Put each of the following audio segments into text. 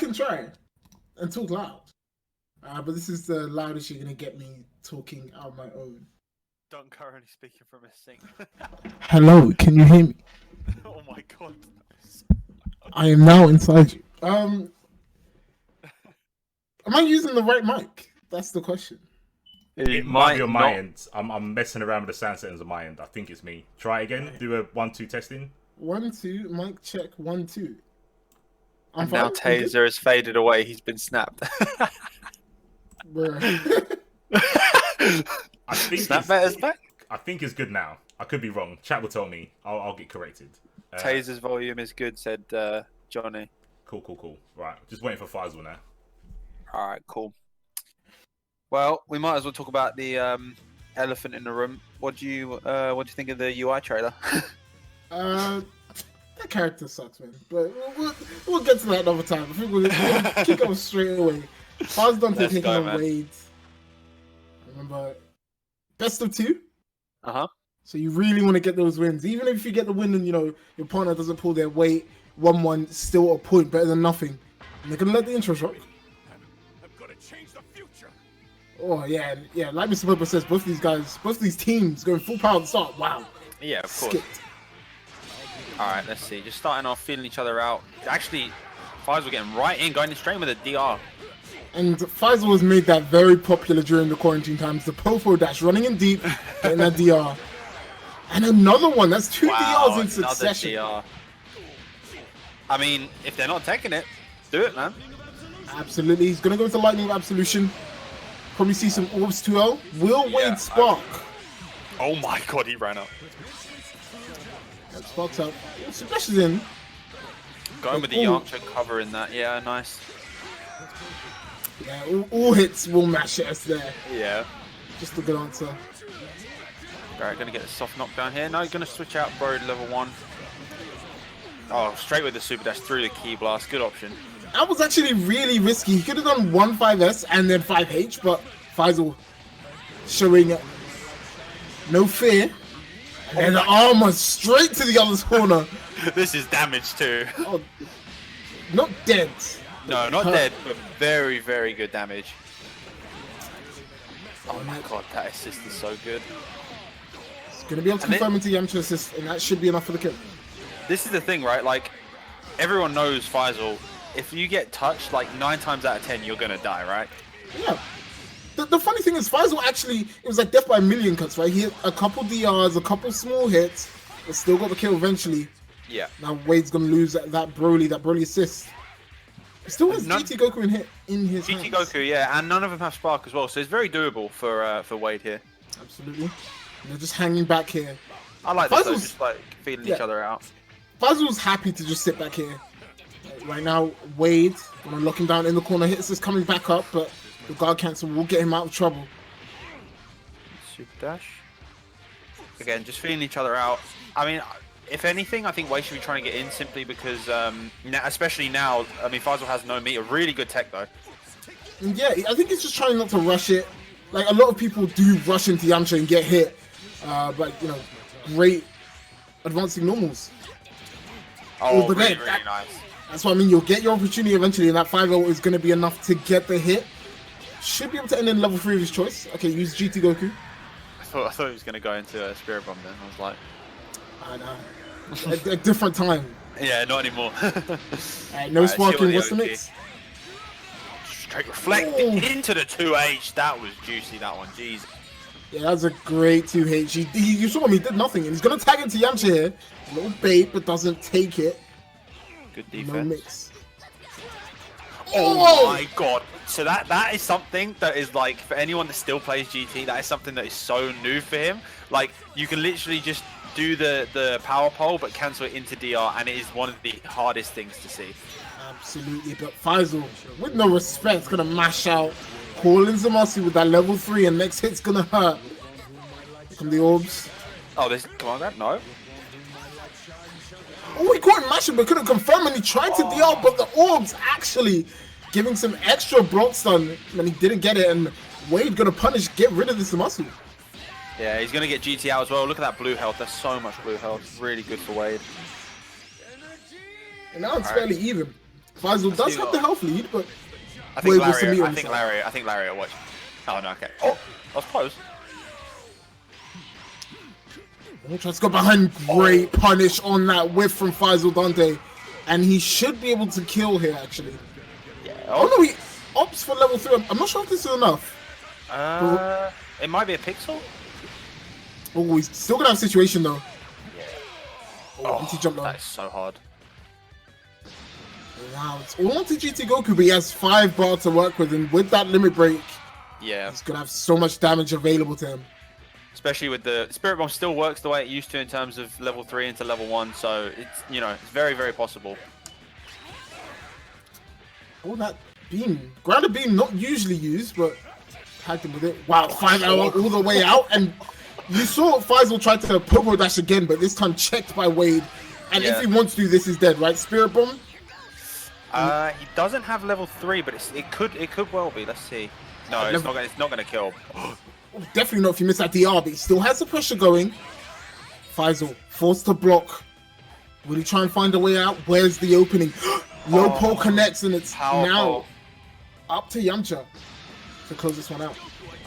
can try and talk loud. But this is the loudest you're gonna get me talking out of my own. Don't currently speaking from a sink. Hello, can you hear me? Oh my god. I am now inside you. Am I using the right mic? That's the question. It might be on my end. I'm messing around with the sound settings on my end. I think it's me. Try again. Do a 1-2 testing. 1-2. Mic check. 1-2. And now Taser has faded away. He's been snapped. I think Snapbatter's back. I think it's good now. I could be wrong. Chat will tell me. I'll get corrected. Taser's volume is good, said Johnny. Cool. Right, just waiting for Faisal now. All right, cool. Well, we might as well talk about the elephant in the room. What do you think of the UI trailer? That character sucks, man. But we'll get to that another time. I think we'll kick off straight away. FaisalDante taking on Wade. Remember, best of 2. So you really want to get those wins, even if you get the win and your partner doesn't pull their weight. 1-1, still a point better than nothing. And they're gonna let the intros rock. I'm gonna change the future. Oh yeah. Like Mr. says, both these teams going full power at the start. Wow. Yeah, of course. Skipped. All right, let's see. Just starting off, feeling each other out. Actually, Faisal getting right in, going straight with a DR. And Faisal has made that very popular during the quarantine times. The Popo dash, running in deep, getting that DR. And another one. That's 2 DRs in succession. DR. I mean, if they're not taking it, do it, man. Absolutely. He's going to go into Lightning Absolution. Probably see some Orbs 2L. Will Wade spark? Oh my god, he ran up. Sparks out. Splashes in. Going with the Yamcha cover in that. Yeah, nice. Yeah, all hits will match us there. Yeah. Just a good answer. Alright, gonna get a soft knockdown here. No, gonna switch out Bro to level 1. Oh, straight with the super dash through the key blast. Good option. That was actually really risky. He could have done 1 5S and then 5H, but Faisal showing no fear. And the armor straight to the other's corner. This is damage too. Oh, not dead. No, not dead, but very, very good damage. Oh my god, that assist is so good. It's going to be able to confirm into Yamcha assist, and that should be enough for the kill. This is the thing, right? Like, everyone knows Faisal. If you get touched, like 9 times out of 10, you're going to die, right? Yeah. The funny thing is, Faisal actually, it was like death by a million cuts, right? He hit a couple DRs, a couple small hits, but still got the kill eventually. Yeah. Now Wade's going to lose that Broly assist. He still has GT Goku in his hands. GT Goku, yeah, and none of them have Spark as well, so it's very doable for Wade here. Absolutely. And they're just hanging back here. I like this, though, just like feeling each other out. Faisal's happy to just sit back here. Right now, Wade, going to lock him down in the corner. Hits is coming back up, but the guard cancel will get him out of trouble. Super dash. Again, just feeling each other out. I mean, if anything, I think Wade should be trying to get in simply because, especially now, I mean, Faisal has no meter. Really good tech, though. Yeah, I think he's just trying not to rush it. Like, a lot of people do rush into Yamcha and get hit. But, great advancing normals. Oh, really nice. That's what I mean. You'll get your opportunity eventually, and that 5-0 is going to be enough to get the hit. Should be able to end in level 3 of his choice. Okay, use GT Goku. I thought he was going to go into a Spirit Bomb then. I was like... I know. a different time. Yeah, not anymore. Alright, no sparking. What's the mix? Straight reflect into the 2H. That was juicy, that one. Jeez. Yeah, that was a great 2H. You saw him, he did nothing. And he's going to tag into Yamcha here. A little bait, but doesn't take it. Good defense. No mix. Oh my god. So that is something that is like, for anyone that still plays GT, that is something that is so new for him. Like, you can literally just do the power pole, but cancel it into DR, and it is one of the hardest things to see. Absolutely, but Faisal, with no respect, going to mash out. Calling Zamasi with that level 3, and next hit's going to hurt. Here come the orbs. Oh, come on, that? No. Oh, he caught him mashing, but couldn't confirm, and he tried to DR, but the orbs actually giving some extra block stun, and he didn't get it, and Wade going to punish, get rid of this Zamasi. Yeah, he's going to get GT out as well. Look at that blue health. There's so much blue health. Really good for Wade. And now it's fairly even. Faisal does have the health lead, but I think Lariat watch. Oh no, okay. Oh, that was close. Tries to go behind. Great punish on that whiff from FaisalDante. And he should be able to kill here, actually. Yeah. Oh no, he opts for level 3. I'm not sure if this is enough. It might be a pixel. Oh, he's still gonna have a situation though. Yeah. Oh, anti-jump low. That is so hard. Wow, it's all onto GT Goku, but he has 5 bar to work with, and with that limit break, yeah, he's gonna have so much damage available to him. Especially with the Spirit Bomb still works the way it used to in terms of level 3 into level 1, so it's, you know, it's very, very possible. Oh, that beam. Grounded beam not usually used, but tagged him with it. Wow, 5-hour all the way out, and you saw Faisal try to Popo dash again, but this time checked by Wade. And if he wants to, this is dead, right? Spirit Bomb? He doesn't have level 3, but it could well be. Let's see. No, it's not gonna kill. Definitely not if you miss that DR, but he still has the pressure going. Faisal forced to block. Will he try and find a way out? Where's the opening? Low pole connects, and it's now up to Yamcha to close this one out.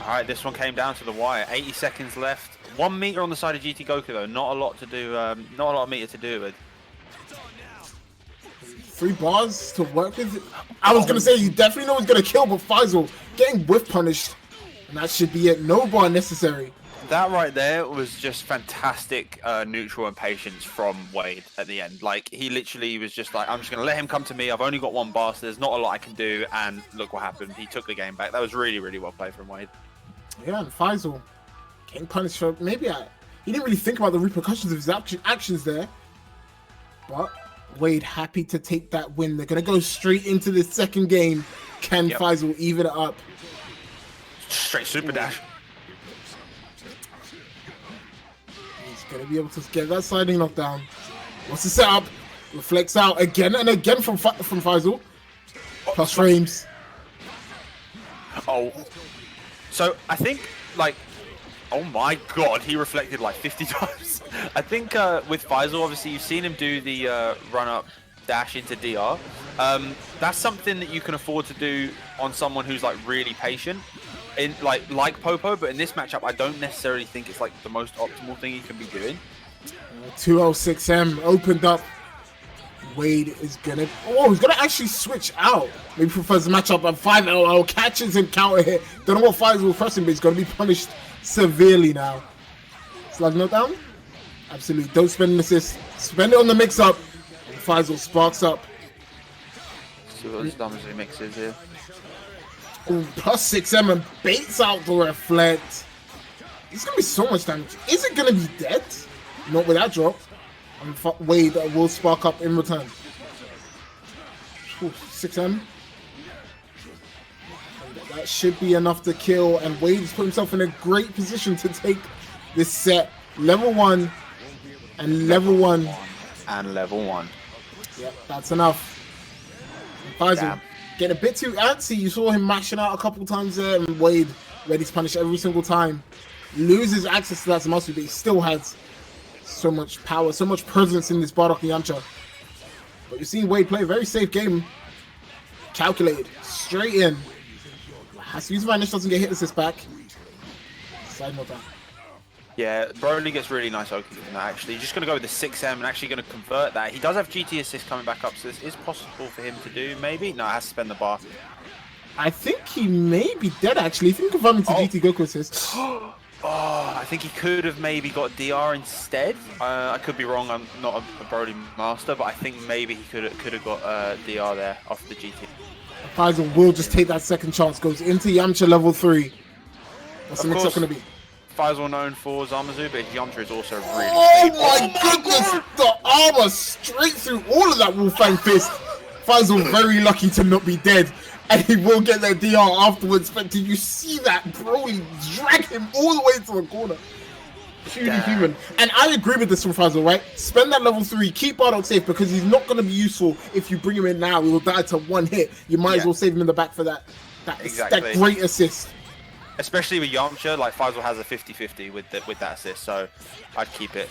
All right, this one came down to the wire. 80 seconds left. 1 meter on the side of GT Goku though. Not a lot to do. Not a lot of meter to do with. 3 bars to work with. I was gonna say you definitely know he's gonna kill, but Faisal getting whiff punished, and that should be it. No bar necessary. That right there was just fantastic neutral and patience from Wade at the end. Like, he literally was just like, I'm just going to let him come to me. I've only got 1 bar, so there's not a lot I can do. And look what happened. He took the game back. That was really, really well played from Wade. Yeah, and Faisal getting punished for maybe he didn't really think about the repercussions of his actions there. But Wade happy to take that win. They're going to go straight into the second game. Can Faisal even it up? Straight super dash. Gonna be able to get that sliding knockdown. What's the setup? Reflects out again and again from Faisal. Plus frames. Oh. So I think, like, oh my god, he reflected like 50 times. I think with Faisal, obviously you've seen him do the run-up dash into DR. That's something that you can afford to do on someone who's like really patient. In like Popo, but in this matchup, I don't necessarily think it's like the most optimal thing he can be doing. 206M opened up. Wade is gonna. Oh, he's gonna actually switch out. Maybe prefers the matchup at 5-0. Catches him counter hit. Don't know what Faisal was pressing, but he's gonna be punished severely now. Slug knockdown? Absolutely. Don't spend an assist. Spend it on the mix up. And Faisal sparks up. See what his damage he mixes here. Ooh, plus 6M and baits out the reflect. It's gonna be so much damage. Is it gonna be dead? Not with that drop. And Wade will spark up in return. Ooh, 6M. That should be enough to kill. And Wade's put himself in a great position to take this set. Level 1 and level 1. And level 1. Yep, that's enough. Faisal getting a bit too antsy. You saw him mashing out a couple times there, and Wade ready to punish every single time. Loses access to that muscle, but he still has so much power, so much presence in this Bardock and Yamcha. But you've seen Wade play a very safe game. Calculated, straight in. Has to use vanish, doesn't get hit assist back. Side note down. Yeah, Broly gets really nice Oki from that, actually. He's just going to go with the 6M and actually going to convert that. He does have GT assist coming back up, so this is possible for him to do, maybe? No, it has to spend the bar. I think he may be dead, actually. If you can confirm into GT Goku assist. Oh, I think he could have maybe got DR instead. I could be wrong. I'm not a Broly master, but I think maybe he could have got DR there off the GT. Faisal will just take that second chance. Goes into Yamcha level 3. What's the mix-up going to be? Faisal known for Zamasu, but Yamcha is also really my goodness! The armor straight through all of that Whitefang fist. Faisal very lucky to not be dead. And he will get that DR afterwards. But did you see that? Broly drag him all the way to the corner. Truly human. And I agree with this from Faisal, right? Spend that level 3, keep Bardock safe, because he's not going to be useful if you bring him in now. He will die to 1 hit. You might as well save him in the back for that great assist. Especially with Yamcha, like Faisal has a 50-50 with that assist, so I'd keep it.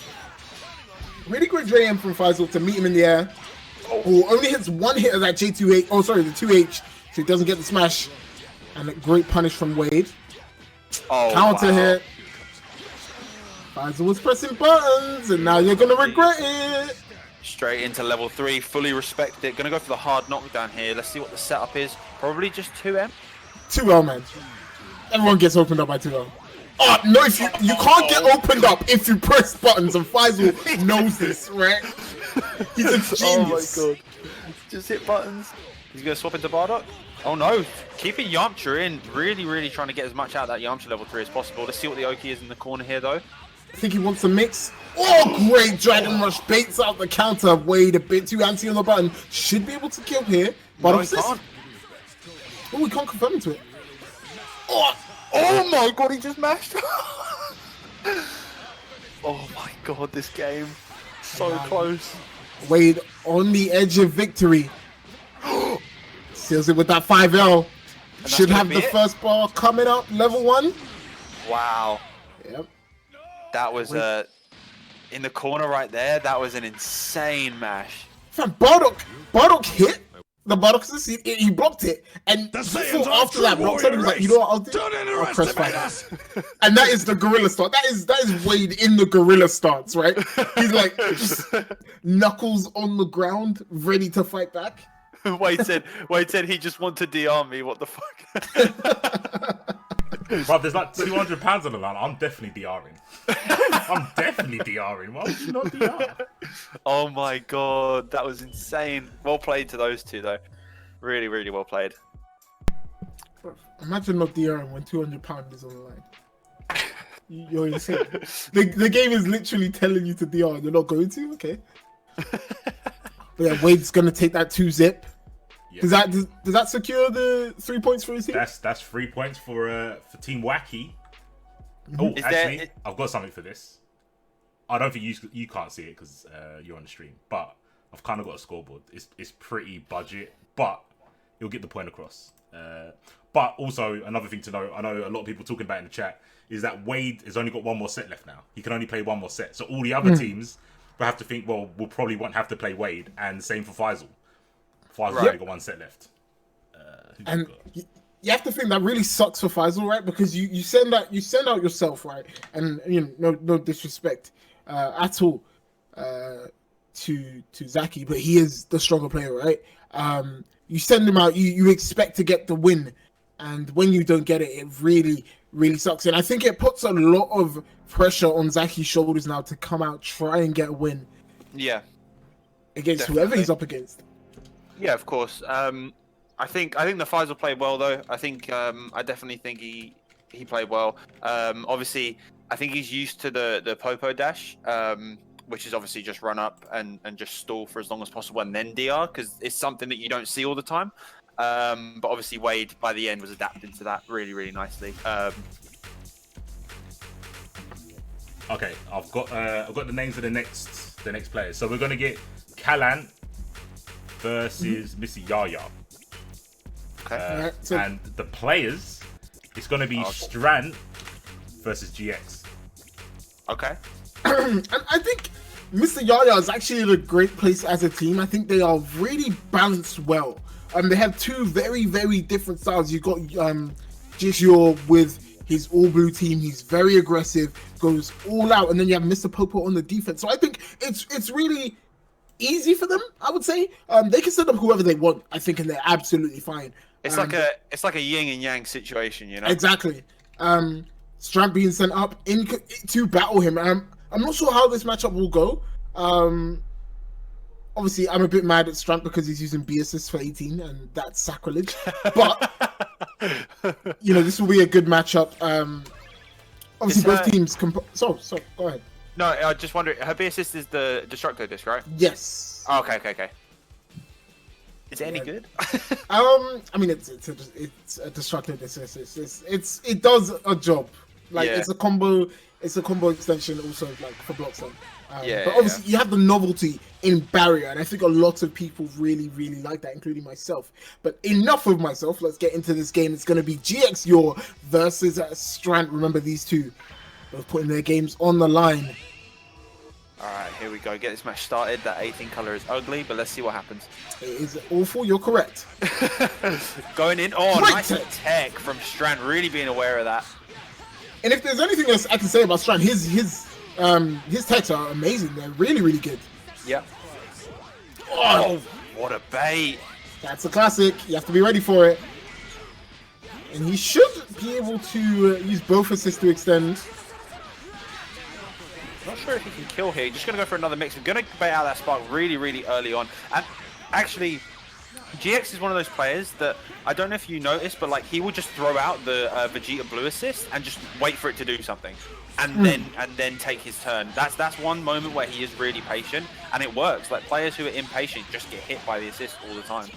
Really great JM from Faisal to meet him in the air. Oh, only hits one hit of that J2H. Oh, sorry, the 2H. So he doesn't get the smash. And a great punish from Wade. Oh, Counter hit. Faisal was pressing buttons, and now you're going to regret it. Straight into level 3, fully respect it. Gonna go for the hard knockdown here. Let's see what the setup is. Probably just 2M. 2L, man. Everyone gets opened up by 2L. Oh, no, if you can't get opened up if you press buttons, and Faisal knows this, right? He's a genius. Oh my god. Just hit buttons. He's gonna swap into Bardock. Oh no, keeping Yamcha in. Really trying to get as much out of that Yamcha level 3 as possible. Let's see what the Oki is in the corner here though. I think he wants a mix. Oh, great Dragon Rush baits out the counter. Wade a bit too anti on the button. Should be able to kill here. But no, he can't. Oh, we can't confirm into it. Oh my god, he just mashed. Oh my god, this game. So close. Wade on the edge of victory. Seals it with that 5L. Should have the first bar coming up, level 1. Wow. Yep. That was in the corner right there. That was an insane mash. Fam, Bardock hit the Bardock succeed. He blocked it, and before, after that block, somebody was like, "You know what? I'll press fire." And that is the gorilla start. That is Wade in the gorilla stance, right? He's like just knuckles on the ground, ready to fight back. Wade said he just wanted to DR me. What the fuck? Bro, there's like 200 pounds on the line. I'm definitely DRing. I'm definitely DRing. Why would you not DR? Oh my god, that was insane. Well played to those two though. Really well played. Imagine not DRing when 200 pounds is on the line. You're insane. The game is literally telling you to DR and you're not going to? Okay. But yeah, Wade's gonna take that 2-zip. Yeah. Does that secure the 3 points for his team? That's 3 points for Team Wacky. Oh, actually, I've got something for this. I don't think you can't see it because you're on the stream, but I've kind of got a scoreboard. It's pretty budget, but it'll get the point across. But also another thing to know, I know a lot of people talking about in the chat, is that Wade has only got one more set left now. He can only play one more set, so all the other teams will have to think, well, we'll probably won't have to play Wade, and same for Faisal. Faisal's only got one set left. And you have to think that really sucks for Faisal, right? Because you send out yourself, right? And you know, no disrespect at all to Zaki, but he is the stronger player, right? You send him out, you expect to get the win, and when you don't get it, it really sucks. And I think it puts a lot of pressure on Zaki's shoulders now to come out, try and get a win. Yeah. Against whoever he's up against. Yeah, of course. I think the Faisal played well though. I think I definitely think he played well. Obviously, I think he's used to the Popo dash, which is obviously just run up and just stall for as long as possible and then DR, because it's something that you don't see all the time. But obviously Wade by the end was adapting to that really nicely. Okay, I've got the names of the next players. So we're gonna get Kalan versus Missy Yaya. Okay. And the players, it's going to be Strand versus GX. Okay. And I think Mr. Yaya is actually in a great place as a team. I think they are really balanced well. They have two very different styles. You've got Jishyor with his all blue team. He's very aggressive, goes all out, and then you have Mr. Popo on the defense. So I think it's really easy for them, I would say. They can set up whoever they want, I think, and they're absolutely fine. It's like a yin and yang situation, you know. Exactly. Strand being sent up to battle him. I'm not sure how this matchup will go. Obviously, I'm a bit mad at Strand because he's using B assist for 18, and that's sacrilege. But you know, this will be a good matchup. Obviously, both teams. So go ahead. No, I just wonder. Her B assist is the Destructo disc, right? Yes. Oh, okay. Is it any good? I mean, it's a destructive disc. It does a job. Like it's a combo extension also, like for blocks. But obviously you have the novelty in barrier, and I think a lot of people really like that, including myself. But enough of myself. Let's get into this game. It's going to be GX versus Strand. Remember, these two both putting their games on the line. Alright, here we go. Get this match started. That 18 color is ugly, but let's see what happens. It is awful, you're correct. Going in. Oh, Great nice tech from Strand. Really being aware of that. And if there's anything else I can say about Strand, his techs are amazing. They're really, really good. Yep. Oh, what a bait. That's a classic. You have to be ready for it. And he should be able to use both assists to extend. Not sure if he can kill here. He's just going to go for another mix. We're going to bait out that spark really, really early on. And actually, GX is one of those players that, I don't know if you noticed, but like he will just throw out the Vegeta blue assist and just wait for it to do something. And then take his turn. That's one moment where he is really patient, and it works. Like players who are impatient just get hit by the assist all the time.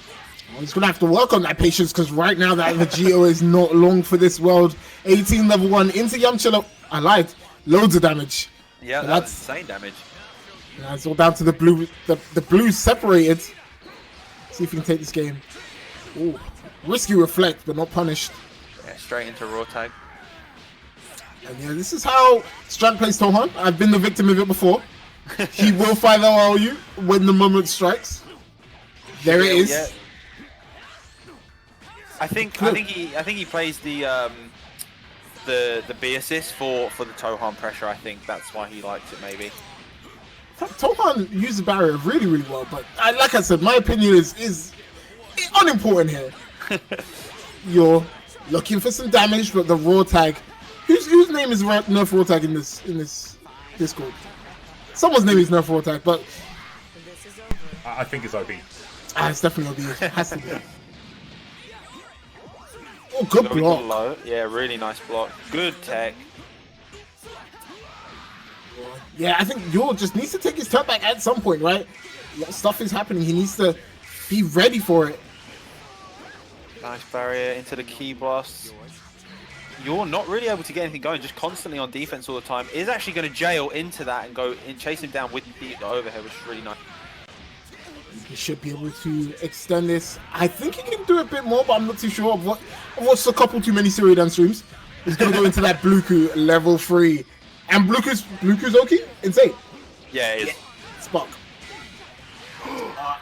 Well, he's going to have to work on that patience, because right now that Vegeta is not long for this world. 18 level 1 into Yamcha. I lied. Loads of damage. Yeah, that's insane damage. Yeah, it's all down to the blue. The blues separated. See if we can take this game. Ooh, risky reflect, but not punished. Yeah, straight into raw tag. And yeah, this is how Strand plays Tohan. I've been the victim of it before. He will 5LR you when the moment strikes. There it is. Yeah. I think he plays the B assist for the Tohan pressure. I think that's why he likes it, maybe. Tohan uses barrier really, really well, but like I said, my opinion is unimportant here. You're looking for some damage, but the raw tag. Whose name is Nerf raw tag in this Discord? Someone's name is Nerf raw tag, but I think it's OB. It's definitely OB. It has to be. Oh, good block. Low. Yeah, really nice block. Good tech. Yeah, I think Yor just needs to take his turn back at some point, right? Stuff is happening. He needs to be ready for it. Nice barrier into the key blast. You're not really able to get anything going, just constantly on defense all the time. Is actually going to jail into that and go and chase him down with the overhead, which is really nice. He should be able to extend this. I think he can do a bit more, but I'm not too sure. I've watched a couple too many Serial Dance streams. He's going to go into that Bluku level 3. And Bluku's okay? Insane. Yeah, it is. Yeah. Spark.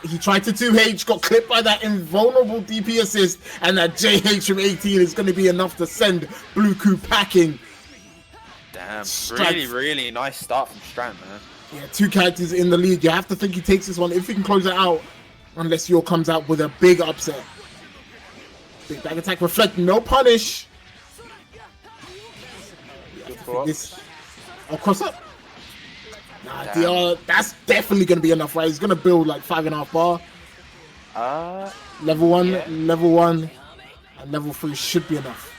He tried to 2H, got clipped by that invulnerable DP assist, and that JH from 18 is going to be enough to send Bluku packing. Damn, really, really nice start from Strand, man. Yeah, 2 characters in the lead. You have to think he takes this one if he can close it out, unless Yor comes out with a big upset. Big back attack, reflect, no punish. This, cross up. Nah, DR, that's definitely going to be enough, right? He's going to build like 5.5 bar. Level 1, yeah. Level 1, and level 3 should be enough.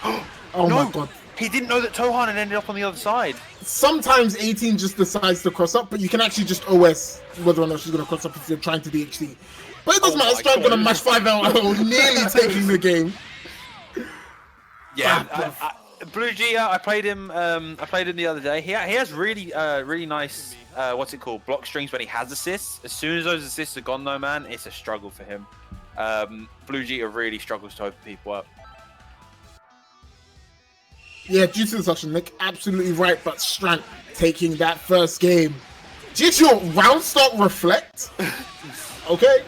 Oh no, my god. He didn't know that Tohan had ended up on the other side. Sometimes 18 just decides to cross up, but you can actually just OS whether or not she's going to cross up if you're trying to DHD. But it doesn't matter, Strand going to match 5L, nearly taking the game. Yeah, Blue Gia, I played him the other day. He has really really nice block strings when he has assists. As soon as those assists are gone though, man, it's a struggle for him. Blue Gia really struggles to open people up. Yeah, due to the suction, Nick, absolutely right, but Strand taking that first game. GXO round start reflect. Okay.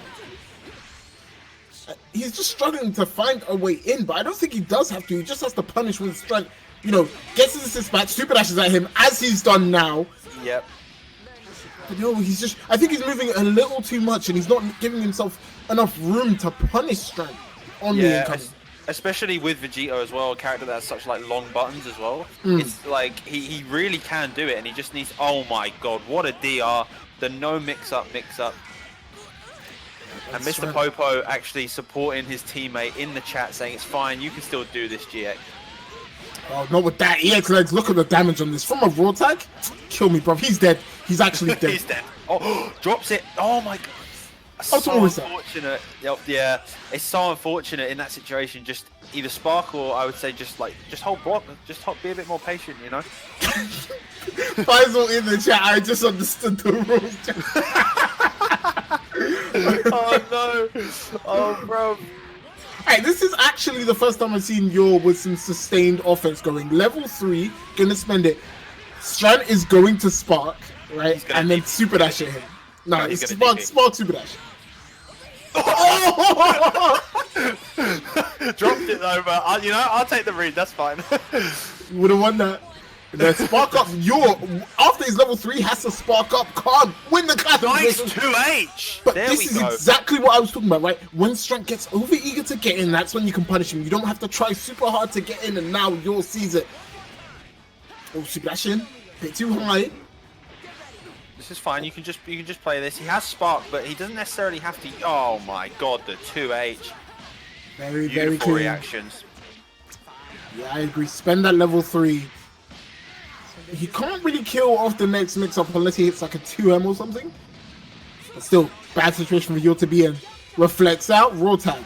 He's just struggling to find a way in, but I don't think he does have to. He just has to punish with strength. You know, gets his assist back, stupid ashes at him, as he's done now. Yep. But no, he's just... I think he's moving a little too much, and he's not giving himself enough room to punish strength on the incoming. Especially with Vegeta as well, a character that has such like long buttons as well. It's like, he really can do it, and he just needs... Oh my god, what a DR. The no mix-up. And Mr. Popo actually supporting his teammate in the chat, saying it's fine, you can still do this, GX. Oh, not with that EX legs. Look at the damage on this. From a raw tag? Kill me, bro. He's dead. He's actually dead. He's dead. Oh, drops it. Oh my god. So unfortunate. Yeah, it's so unfortunate in that situation. Just either spark or I would say just hold block. Just be a bit more patient, you know? Faisal in the chat, I just understood the rules. Oh no. Oh bro. Hey, this is actually the first time I've seen Yor with some sustained offense going. Level 3, gonna spend it. Strand is going to spark, right? And then super dash at him. No, it's spark super dash. Dropped it though, but I'll take the read. That's fine. Would have won that. The spark up, after his level 3 has to spark up, can't win the class. Nice 2H. But this is exactly what I was talking about, right? When Strand gets over eager to get in, that's when you can punish him. You don't have to try super hard to get in, and now you'll seize it. Oh, super dash in, bit too high. This is fine. You can just play this. He has spark, but he doesn't necessarily have to. Oh my god, the 2H. Very Beautiful clean reactions. Yeah, I agree. Spend that level 3. He can't really kill off the next mix-up unless he hits like a 2M or something. But still, bad situation for Yor to be in. Reflects out, raw tag.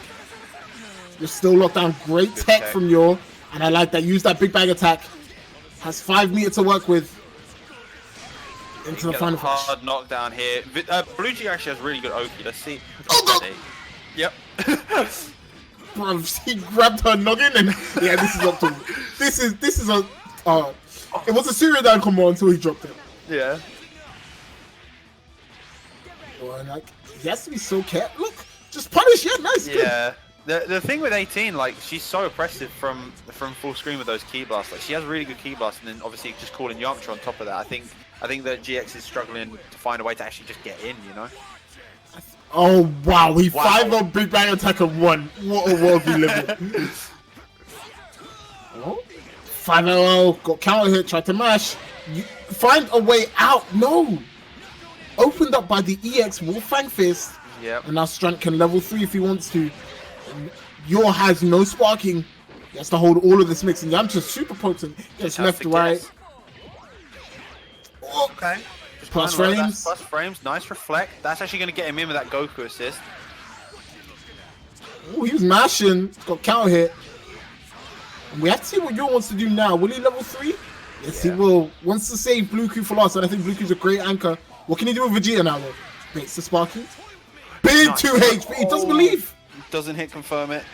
You're still locked down. Great tech from Yor. And I like that. Use that big bag attack. Has 5 meters to work with. Into the final flash. Hard knockdown here. Blue G actually has really good Oki. Let's see. Oh, no. Yep. Bro, he grabbed her noggin and yeah, this is optimal. This is a it was a serious down combo until he dropped it. Yeah. Well, like he has to be so careful. Look, just punish. Yeah, nice. Yeah. Good. The thing with 18, like she's so oppressive from full screen with those key blasts. Like she has really good key blasts, and then obviously just calling Yamcha on top of that. I think that GX is struggling to find a way to actually just get in. You know. Oh wow, he 5-0 big bang attack and 1. What a world we live in. Oh, 5-0, got counter hit, tried to mash. You find a way out. No. Opened up by the EX Whitefang fist. Yep. And now Strand can level 3 if he wants to. Yor has no sparking. He has to hold all of this mix, and Yamcha's super potent. Gets left to right. Oh, okay. Plus frames. Plus frames. Nice reflect. That's actually going to get him in with that Goku assist. Oh, he was mashing. Got counter hit. And we have to see what Yor wants to do now. Will he level 3? Yes, he will. Wants to save Blue Q for last, and I think Blue Q's a great anchor. What can he do with Vegeta now, though? Baits the sparking. Big 2H, but he doesn't believe. Doesn't hit confirm it.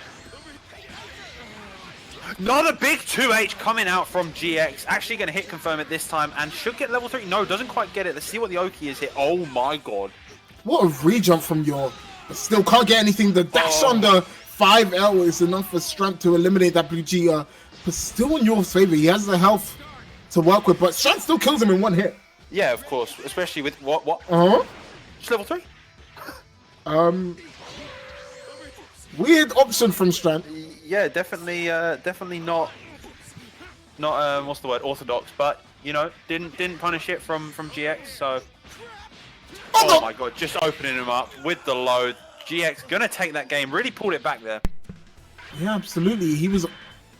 Not a big 2H coming out from GX. Actually going to hit confirm it this time and should get level 3. No, doesn't quite get it. Let's see what the Oki is here. Oh my god. What a re-jump from Yor. But still can't get anything. The dash on the 5L is enough for Strand to eliminate that Blue G. But still in Yor's favor. He has the health to work with. But Strand still kills him in 1 hit. Yeah, of course. Especially with what? Just level 3? Weird option from Strand. Yeah, definitely not what's the word, orthodox, but you know, didn't punish it from GX. So, oh my god, just opening him up with the load. GX gonna take that game. Really pulled it back there. Yeah, absolutely. He was,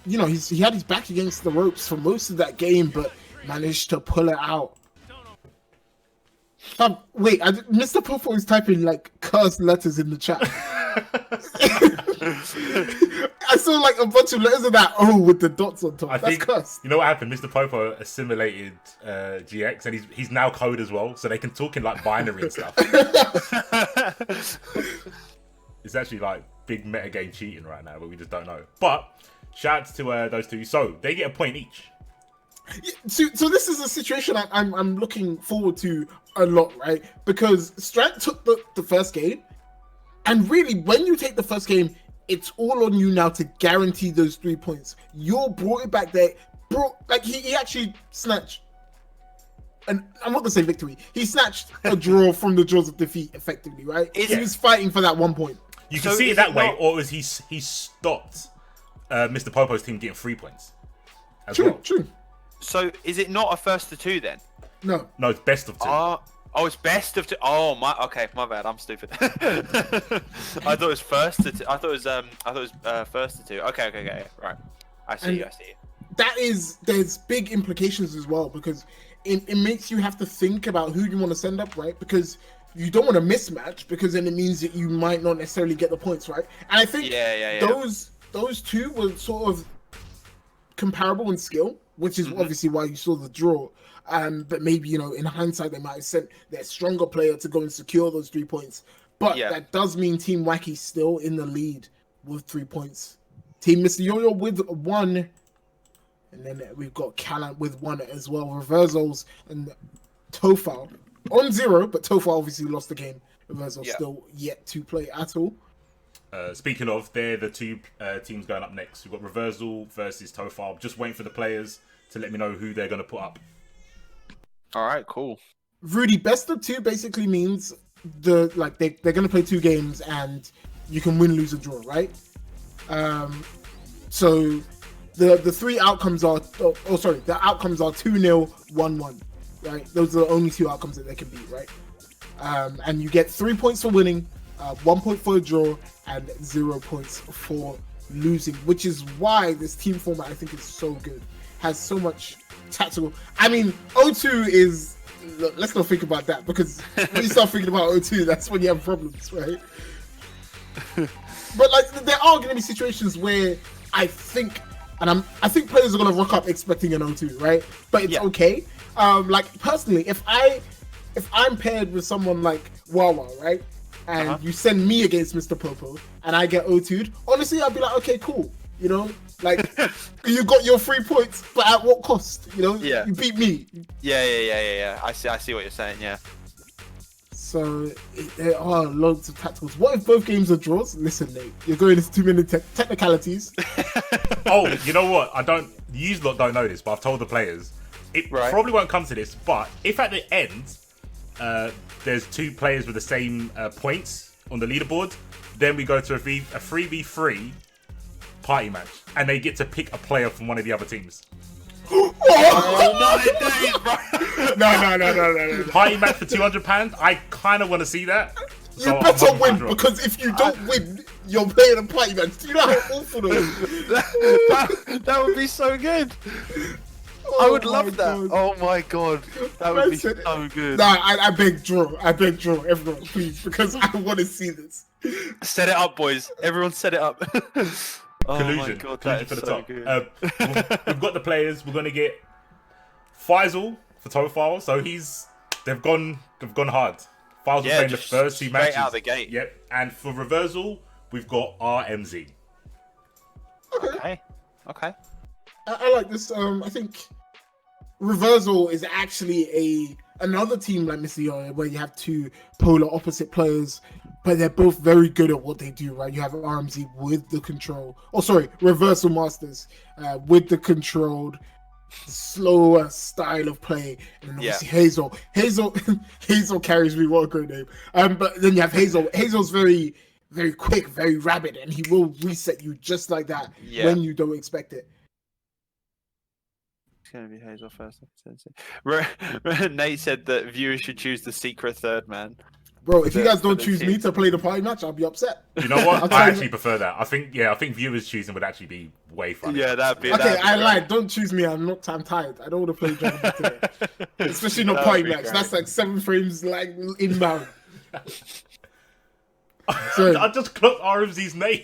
you know, he had his back against the ropes for most of that game, but managed to pull it out. Wait, Mr. Popo is typing like cursed letters in the chat. I saw like a bunch of letters of that with the dots on top. That's think, cursed. You know what happened? Mr. Popo assimilated GX, and he's now code as well, so they can talk in like binary and stuff. It's actually like big metagame cheating right now, but we just don't know. But shout out to those two. So they get a point each. Yeah, so this is a situation I'm looking forward to a lot, right? Because Strand took the first game, and really, when you take the first game, it's all on you now to guarantee those 3 points. Yor brought it back there, like he actually snatched, and I'm not gonna say victory. He snatched a draw from the jaws of defeat, effectively, right? He was fighting for that 1 point. You can see it that way, or is he stopped Mr. Popo's team getting 3 points? True. So is it not a first to 2 then? No, it's best of 2. Oh, it's best of 2. Oh my. Okay, my bad. I'm stupid. I thought it was first to 2. I thought it was first to 2. Okay. Right. I see you. There's big implications as well, because it makes you have to think about who you want to send up, right? Because you don't want to mismatch, because then it means that you might not necessarily get the points, right? And I think those two were sort of comparable in skill, which is obviously why you saw the draw. But maybe, you know, in hindsight, they might have sent their stronger player to go and secure those 3 points. But that does mean Team Wacky's still in the lead with 3 points. Team Mr. Yo-Yo with 1. And then we've got Callan with 1 as well. Reversals and Tofal on 0, but Tofal obviously lost the game. Reversals still yet to play at all. Speaking of, they're the 2 teams going up next. We've got Reversal versus Tofal. Just waiting for the players to let me know who they're going to put up. All right, cool. Rudy, best of 2 basically means they're going to play 2 games and you can win, lose, or draw, right? So the 3 outcomes are the outcomes are 2-0, 1-1, right? Those are the only 2 outcomes that they can beat, right? And you get 3 points for winning, 1 point for a draw, and 0 points for losing, which is why this team format I think is so good. Has so much tactical. I mean, O2 is. Look, let's not think about that, because when you start thinking about O2, that's when you have problems, right? But like, there are going to be situations where I think players are going to rock up expecting an O2, right? But it's okay. Like personally, if I'm paired with someone like Wawa, right, and you send me against Mr. and I get O2'd, honestly, I'd be like, okay, cool. You know, like you got your 3 points, but at what cost? You know, you beat me. Yeah. I see what you're saying. Yeah. So there are loads of tacticals. What if both games are draws? Listen, Nate, you're going into too many technicalities. Oh, you know what? You lot don't know this, but I've told the players. It probably won't come to this, but if at the end there's 2 players with the same points on the leaderboard, then we go to a 3v3 party match, and they get to pick a player from one of the other teams. No. Party match for £200. I kind of want to see that. You better win, because if you don't win, you're playing a party match. Do you know how awful it is? That would be so good. I would love that. God. Oh my god, that would be so good. Nah, I beg draw, everyone, please, because I want to see this. Set it up, boys. Everyone set it up. Collusion. Oh my god, that for is the so top. good. We've got the players. We're going to get Faisal for Tofal. So they've gone hard. Faisal's playing the first 2 matches. Straight out the gate. Yep. And for Reversal, we've got RMZ. Okay. I like this. I think Reversal is actually another team like Mr. Yoyo, where you have 2 polar opposite players, but they're both very good at what they do, right? You have RMZ with the control. Reversal Masters with the controlled, slower style of play. And then obviously Hazel. Hazel carries me. What a great name. But then you have Hazel. Hazel's very, very quick, very rapid, and he will reset you just like that when you don't expect it. It's going to be Hazel first. Nate said that viewers should choose the secret third man. Bro, if you guys don't choose me to play the party match, I'll be upset. You know what? I actually prefer that. I think viewers choosing would actually be way funny. Yeah, that'd be. Okay, I lied. Don't choose me. I'm tired. I don't want to play DragonBall today. Especially not party match. Great. That's like 7 frames like inbound. I just clocked RMZ's name.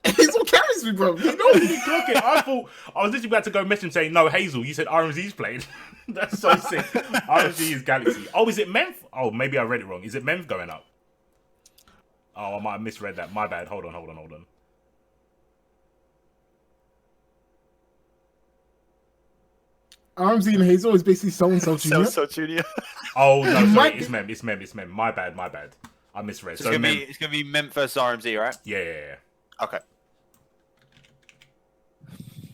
Hazel carries me, bro. You know you clock it. I thought I was literally about to go message him saying, no, Hazel, you said RMZ's played. That's so sick. RMZ is Galaxy. Oh, is it Menf? Oh, maybe I read it wrong. Is it Menf going up? Oh, I might have misread that. My bad. Hold on. RMZ and Hazel is basically so-and-so Junior. So Junior. Oh, no, sorry. It's Mem. My bad. I misread. So it's gonna be Mem versus RMZ, right? Yeah. Okay.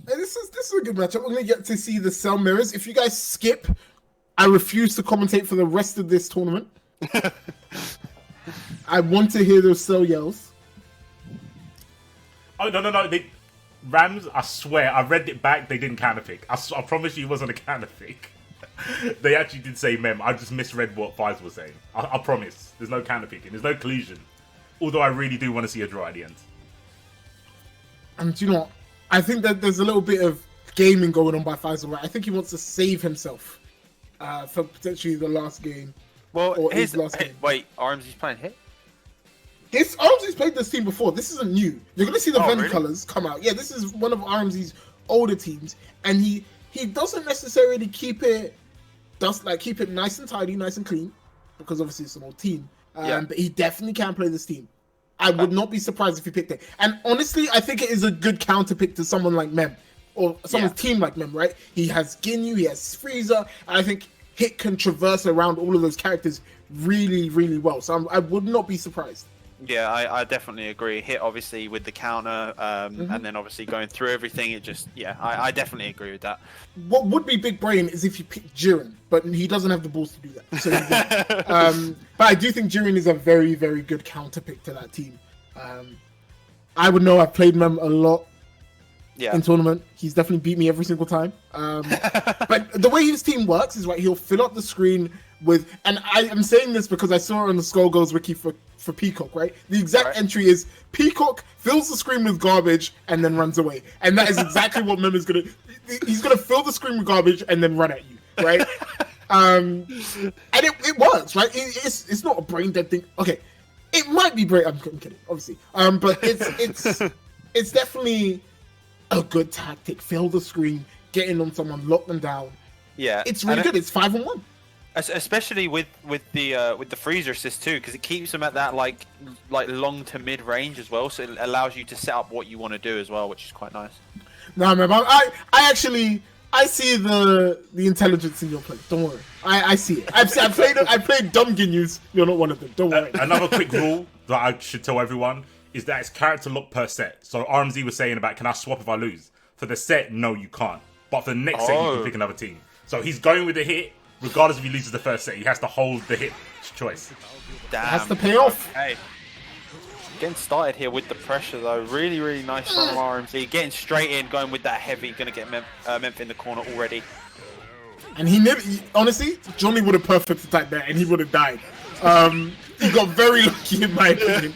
Hey, this is a good matchup. We're gonna get to see the cell mirrors. If you guys skip, I refuse to commentate for the rest of this tournament. I want to hear those cell yells. Oh no! Rams, I swear, I read it back. They didn't counterpick. I promise you, it wasn't a counterpick. They actually did say Mem. I just misread what Faisal was saying. I promise. There's no counterpicking. There's no collusion. Although I really do want to see a draw at the end. And do you know what? I think that there's a little bit of gaming going on by Faisal, right? I think he wants to save himself for potentially the last game. Well, wait, RMZ's playing hit? RMZ's played this team before. This isn't new. You're going to see the Venom colors come out. Yeah, this is one of RMZ's older teams. And he doesn't necessarily keep it nice and tidy, nice and clean, because obviously it's an old team. But he definitely can play this team. I would not be surprised if he picked it. And honestly, I think it is a good counter pick to someone like Mem. or someone's team like Mem, right? He has Ginyu, he has Frieza, and I think Hit can traverse around all of those characters really, really well. So I would not be surprised. Yeah, I definitely agree. Hit obviously with the counter, and then obviously going through everything. It just, I definitely agree with that. What would be big brain is if you pick Jiren, but he doesn't have the balls to do that. So but I do think Jiren is a very, very good counter pick to that team. I would know I've played Mem a lot in tournament. He's definitely beat me every single time. But the way his team works is right. He'll fill up the screen with, and I am saying this because I saw it on the Skullgirls wiki for Peacock, right? The exact entry is Peacock fills the screen with garbage and then runs away. And that is exactly what Mem is going to... He's going to fill the screen with garbage and then run at you, right? And it works, right? It's not a brain dead thing. Okay, it might be brain... I'm kidding, obviously. But it's definitely a good tactic. Fill the screen, get in on someone, lock them down. Yeah. It's really good. It's 5-on-1. Especially with the freezer assist too, because it keeps them at that like long to mid range as well, so it allows you to set up what you want to do as well, which is quite nice. No, man, I see the intelligence in your play. Don't worry, I see it. I played dumb Ginyus. You're not one of them. Don't worry. Another quick rule that I should tell everyone is that it's character lock per set. So RMZ was saying about, can I swap if I lose? For the set, no, you can't. But for the next set, you can pick another team. So he's going with the Hit. Regardless if he loses the first set, he has to hold the Hit choice. Damn. Has to pay off. Okay. Getting started here with the pressure though. Really, really nice from RMZ. Getting straight in, going with that heavy. Gonna get Memph in the corner already. And honestly, Johnny would have perfect attacked that and he would have died. He got very lucky in my opinion.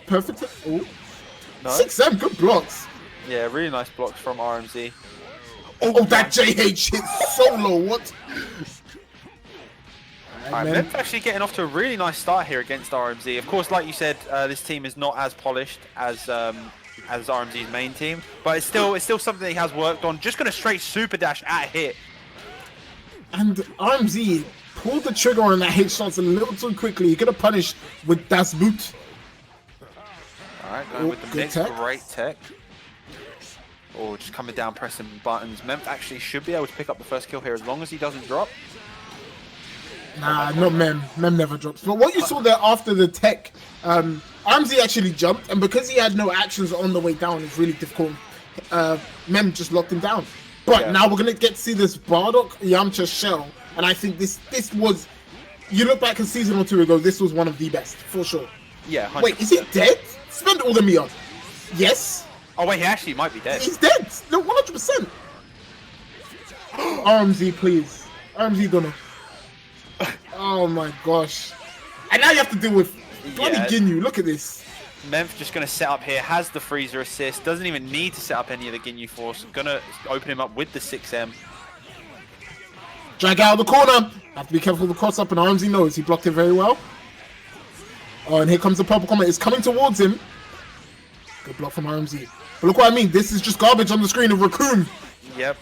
Perfect. Oh. Nice. 6-7, good blocks. Yeah, really nice blocks from RMZ. Oh, that JH hit so low. What? Alright, Memph actually getting off to a really nice start here against RMZ. Of course, like you said, this team is not as polished as RMZ's main team, but it's still something he has worked on. Just going to straight super dash at Hit. And RMZ pulled the trigger on that hit shots a little too quickly. He could have punished with Das Boot. Alright, going with the mix. Great tech. Or just coming down, pressing buttons. Memph actually should be able to pick up the first kill here as long as he doesn't drop. Nah, not Mem. Mem never drops. But what you saw there after the tech, RMZ actually jumped, and because he had no actions on the way down, it's really difficult. Mem just locked him down. But now we're gonna get to see this Bardock Yamcha shell, and I think this was. You look back a season or two ago, this was one of the best for sure. Yeah. 100%. Wait, is he dead? Spend all the Mia. Yes. Oh wait, he actually might be dead. He's dead. No, 100%. RMZ, please. RMZ, don't know. Oh my gosh. And now you have to deal with bloody Ginyu. Look at this. Memph just going to set up here, has the freezer assist, doesn't even need to set up any of the Ginyu force. Going to open him up with the 6M. Drag out of the corner. Have to be careful with the cross up, and RMZ knows he blocked it very well. Oh, and here comes the purple comet. It's coming towards him. Good block from RMZ. But look what I mean. This is just garbage on the screen of Raccoon. Yep.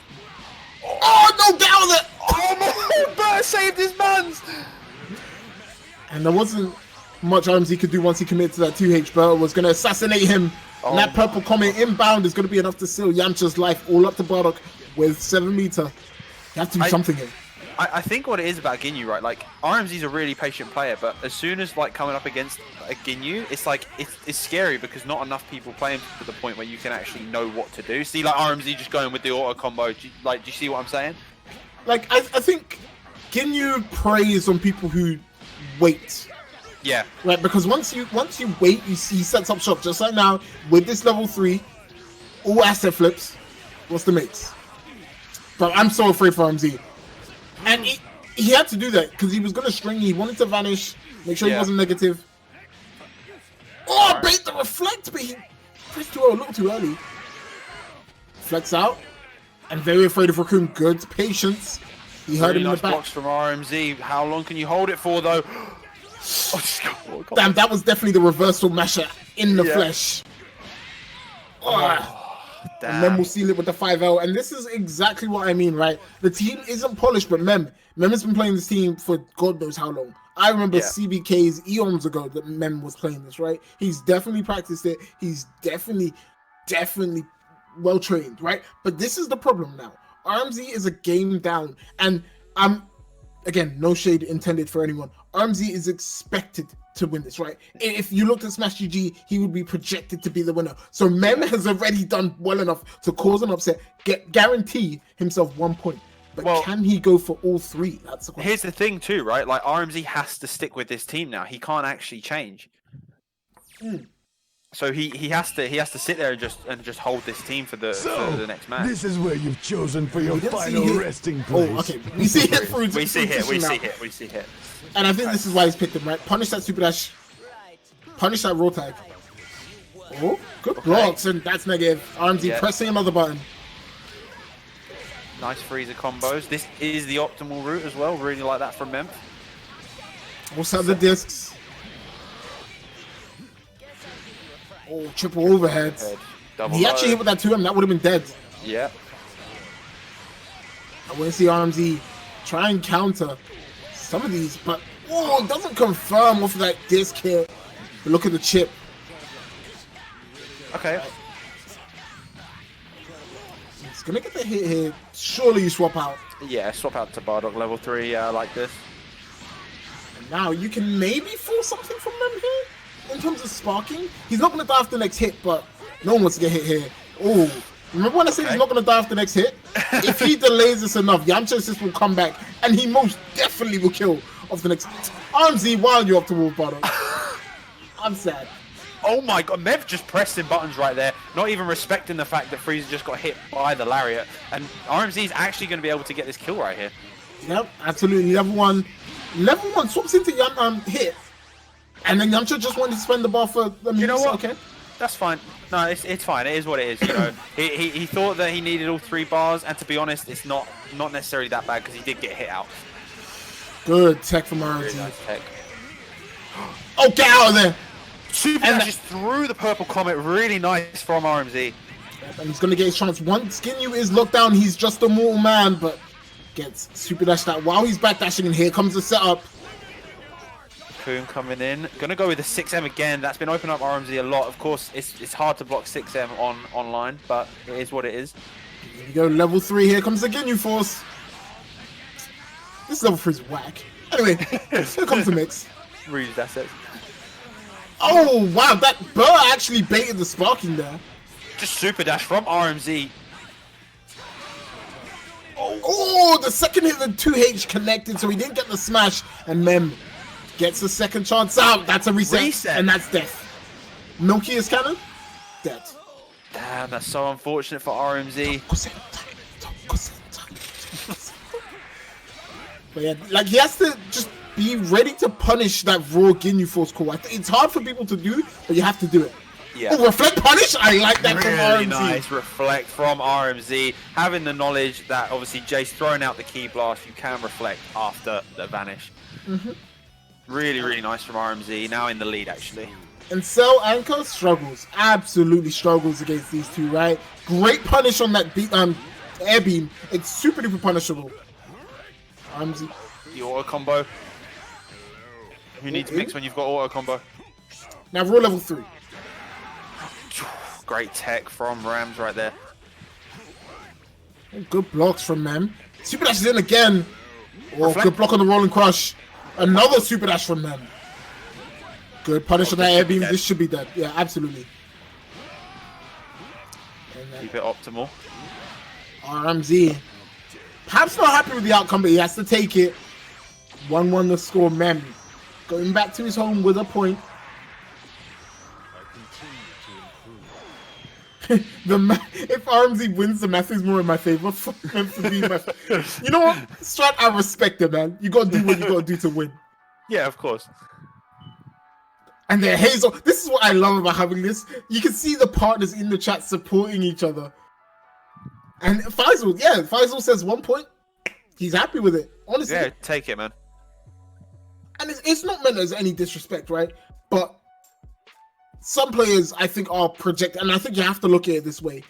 Oh, no, down there. Oh, Bert saved his mans. And there wasn't much RMZ could do once he committed to that 2H. Bert was going to assassinate him. And that purple comet inbound is going to be enough to seal Yamcha's life all up to Bardock with 7 meter. You have to do something here. I think what it is about Ginyu, right? Like, RMZ's a really patient player, but as soon as, like, coming up against a Ginyu, it's like, it's scary because not enough people play him to the point where you can actually know what to do. See, like, RMZ just going with the auto combo. Do you see what I'm saying? Like, I think Ginyu preys on people who wait. Yeah. Right, because once you wait, he sets up shop. Just like now, with this level 3, all asset flips. What's the mates? But I'm so afraid for RMZ. And he had to do that because he was going to string. He wanted to vanish, make sure he wasn't negative. Oh, bait the reflect, but he pressed too a little too early. Flex out. And very afraid of Raccoon. Good patience. He heard him in the back. Blocks from RMZ. How long can you hold it for, though? Oh, damn, that was definitely the reversal masher in the flesh. Oh. Damn. And Mem will seal it with the 5L. And this is exactly what I mean, right? The team isn't polished, but Mem has been playing this team for God knows how long. I remember CBK's eons ago that Mem was playing this, right? He's definitely practiced it. He's definitely definitely well trained, right? But this is the problem now. RMZ is a game down, and again, no shade intended for anyone. RMZ is expected to win this, right? If you looked at Smash GG, he would be projected to be the winner. So Mem has already done well enough to cause an upset, guarantee himself 1 point. But can he go for all three? That's the question. Here's the thing too, right? Like RMZ has to stick with this team now. He can't actually change. So he has to sit there and just hold this team for the next match. This is where you've chosen for your final resting place. Oh, okay. We see hit through. We see hit. And I think this is why he's picked him, right? Punish that super dash. Punish that roll tag. Oh, good blocks, and that's negative. RMZ pressing another button. Nice freezer combos. This is the optimal route as well. Really like that from Mem. Also the discs. Oh, triple overhead. He actually hit with that 2M. That would have been dead. Yeah. I want to see RMZ try and counter some of these, but it doesn't confirm off of that disc hit. But look at the chip. Okay. He's gonna get the hit here. Surely you swap out. Yeah, swap out to Bardock level 3. Yeah, I like this. And now you can maybe force something from them here. In terms of sparking, he's not going to die after the next hit, but no one wants to get hit here. Oh, remember when I said he's not going to die after the next hit? If he delays this enough, Yamcha's just will come back, and he most definitely will kill off the next. RMZ, while you're up to Wolf Bottom. I'm sad. Oh my god, Mev just pressing buttons right there, not even respecting the fact that Frieza just got hit by the lariat, and RMZ is actually going to be able to get this kill right here. Yep, absolutely. Level one swaps into hit. And then Yamcha just wanted to spend the ball for the You know what? Okay. That's fine. No, it's fine. It is what it is. You know, he thought that he needed all 3 bars, and to be honest, it's not necessarily that bad because he did get hit out. Good tech from RMZ. Really nice tech. Oh, get out of there! Super and just threw the purple comet. Really nice from RMZ. And he's gonna get his chance. Once Ginyu is locked down, he's just a mortal man, but gets super dashed out while he's backdashing, and here comes the setup. Coon coming in. Gonna go with the 6M again. That's been opening up RMZ a lot. Of course, it's hard to block 6M online, but it is what it is. Here we go, level 3. Here comes the Ginyu Force. This level 3 is whack. Anyway, here comes the mix. Reused assets. Oh, wow, that Burr actually baited the sparking there. Just super dash from RMZ. Oh, the second hit, the 2H connected, so he didn't get the smash, and Mem gets the second chance out. That's a reset. And that's death. Milky is cannon? Dead. Damn, that's so unfortunate for RMZ. But yeah, like he has to just be ready to punish that raw Ginyu Force call. It's hard for people to do, but you have to do it. Yeah. Oh, reflect punish? I like that really from RMZ. Nice reflect from RMZ. Having the knowledge that obviously Jace throwing out the key blast, you can reflect after the vanish. Really nice from RMZ. Now in the lead, actually. And Cell Anchor struggles. Absolutely struggles against these two, right? Great punish on that air beam. It's super duper punishable. RMZ. The auto combo. Who needs mix when you've got auto combo? Now raw level 3. Great tech from Rams right there. Good blocks from Mem. Super dash is in again. Oh, good block on the rolling crush. Another super dash from Mem. Good punish on that air beam. This should be dead. Yeah, absolutely. Keep it optimal. RMZ. Perhaps not happy with the outcome, but he has to take it. 1-1 the score. Mem going back to his home with a point. If RMZ wins, the math is more in my favor. You know what? Strat, I respect it, man. You gotta do what you gotta do to win. Yeah, of course. And then Hazel, this is what I love about having this. You can see the partners in the chat supporting each other. And Faisal says 1 point. He's happy with it. Honestly. Yeah, take it, man. And it's not meant as any disrespect, right? But some players, I think, are projected, and I think you have to look at it this way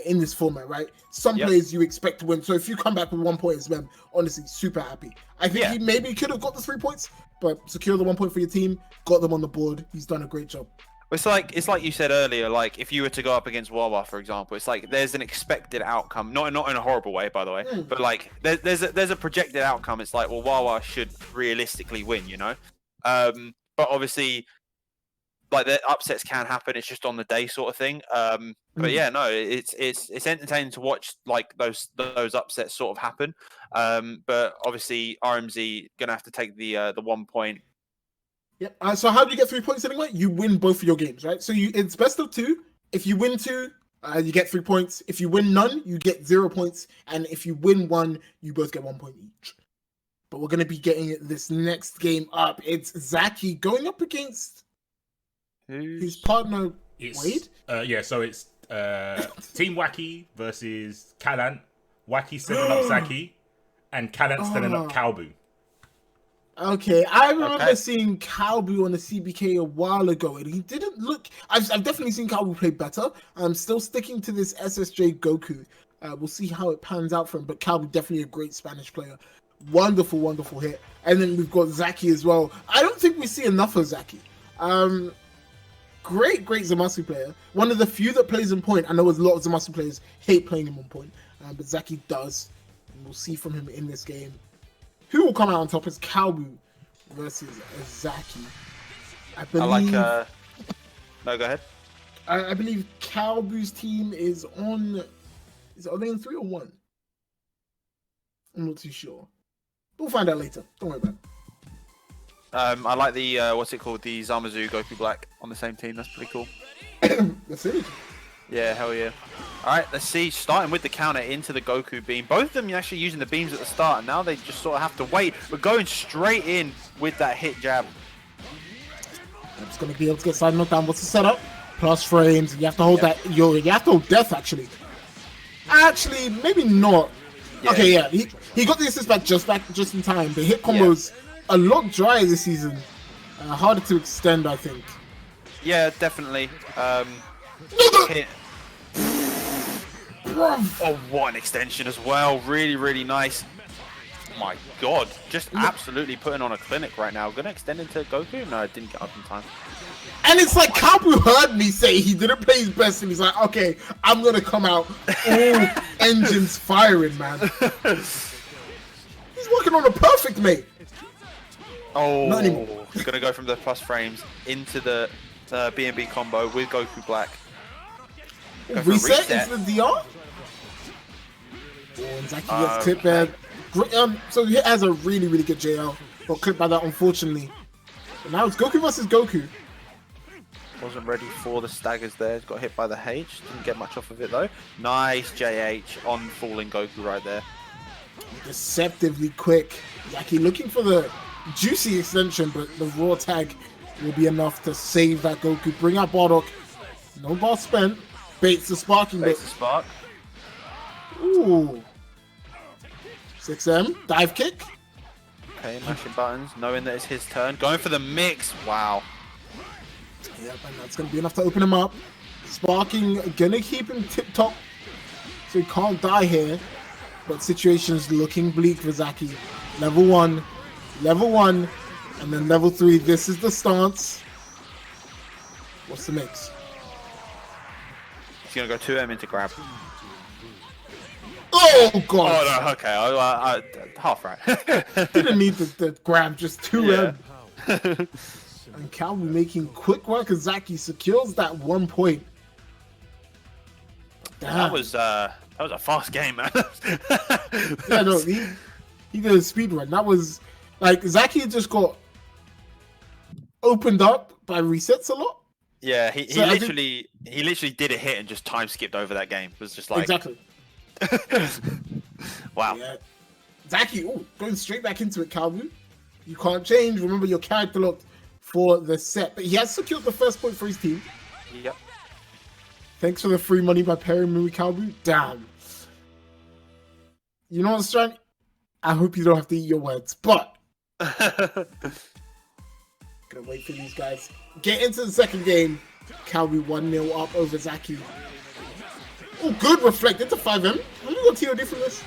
in this format, right? Some players you expect to win. So if you come back with 1 point as Mem, honestly, super happy. I think he maybe could have got the 3 points, but secure the 1 point for your team, got them on the board. He's done a great job. It's like you said earlier. Like if you were to go up against Wawa, for example, it's like there's an expected outcome, not in a horrible way, by the way, but like there's a projected outcome. It's like, well, Wawa should realistically win, you know. But obviously, like the upsets can happen. It's just on the day sort of thing. But yeah, no, it's entertaining to watch like those upsets sort of happen. But obviously RMZ gonna have to take the 1 point. Yep. So how do you get 3 points anyway? You win both of your games, right? So it's best of 2. If you win 2, you get 3 points. If you win none, you get 0 points. And if you win 1, you both get 1 point each. But we're gonna be getting this next game up. It's Zaki going up against his partner Wade. Yeah. So it's Team Wacky versus Kalant. Wacky setting up Zaki, and Kalant setting up Calbu. Okay, I remember seeing Calbu on the CBK a while ago, and he didn't look. I've definitely seen Calbu play better. I'm still sticking to this SSJ Goku. We'll see how it pans out for him, but Calbu definitely a great Spanish player. Wonderful, wonderful hit. And then we've got Zaki as well. I don't think we see enough of Zaki. Great Zamasu player. One of the few that plays in point. I know a lot of Zamasu players hate playing him on point, but Zaki does. And we'll see from him in this game. Who will come out on top is Calbu versus Zaki. I believe. No, go ahead. I believe Calbu's team is on. Are they on 3 or 1? I'm not too sure. We'll find out later. Don't worry about it. I like the what's it called? The Zamasu Goku Black on the same team. That's pretty cool. That's it. Yeah, hell yeah. Alright, let's see. Starting with the counter into the Goku beam. Both of them actually using the beams at the start, and now they just sort of have to wait. But going straight in with that hit jab. I'm just gonna be able to get side knockdown. What's the setup? Plus frames. You have to hold that. You have to hold death actually. Actually, maybe not. Yeah. Okay, yeah. He got the assist back just in time. The hit combos a lot drier this season. Harder to extend, I think. Yeah, definitely. Hit. Oh, what an extension as well. Really, really nice. Oh my god. Just absolutely putting on a clinic right now. Gonna extend into Goku? No, it didn't get up in time. And it's like Calbu heard me say he didn't play his best, and he's like, okay, I'm gonna come out all engines firing, man. He's working on a perfect mate. Oh, gonna go from the plus frames into the B&B combo with Goku Black. Reset into the DR? Oh, and Zaki gets clipped there. So he has a really, really good JL. Got clipped by that, unfortunately. But now it's Goku versus Goku. Wasn't ready for the staggers there. Got hit by the H. Didn't get much off of it though. Nice JH on falling Goku right there. Deceptively quick. Zaki looking for the juicy extension, but the raw tag will be enough to save that Goku. Bring out Bardock. No ball spent. Baits the sparking bit. Baits the spark. Ooh. 6M. Dive kick. Okay, mashing buttons, knowing that it's his turn. Going for the mix. Wow. Yep, and that's going to be enough to open him up. Sparking, gonna keep him tip-top, so he can't die here. But situation's looking bleak for Zaki. Level 1, and then level 3. This is the stance. What's the mix? He's going to go 2M into grab. Oh, God! Oh, no, okay, I half right. Didn't need the grab, just 2M. Yeah. And Calbu making quick work as Zaki secures that 1 point. Damn. That was a fast game, man. Yeah, no, he did a speed run. That was like Zaki had just got opened up by resets a lot. Yeah, he literally did a hit and just time skipped over that game. It was just like exactly. Wow. Yeah. Zaki, going straight back into it, Calbu. You can't change. Remember your character locked for the set, but he has secured the first point for his team. Yep. Thanks for the free money by pairing me with Calbu. Damn. You know what's trying? I hope you don't have to eat your words, but gonna wait for these guys. Get into the second game. Calbu 1-0 up over Zaki. Oh, good reflect into 5M. Have you got TOD from this?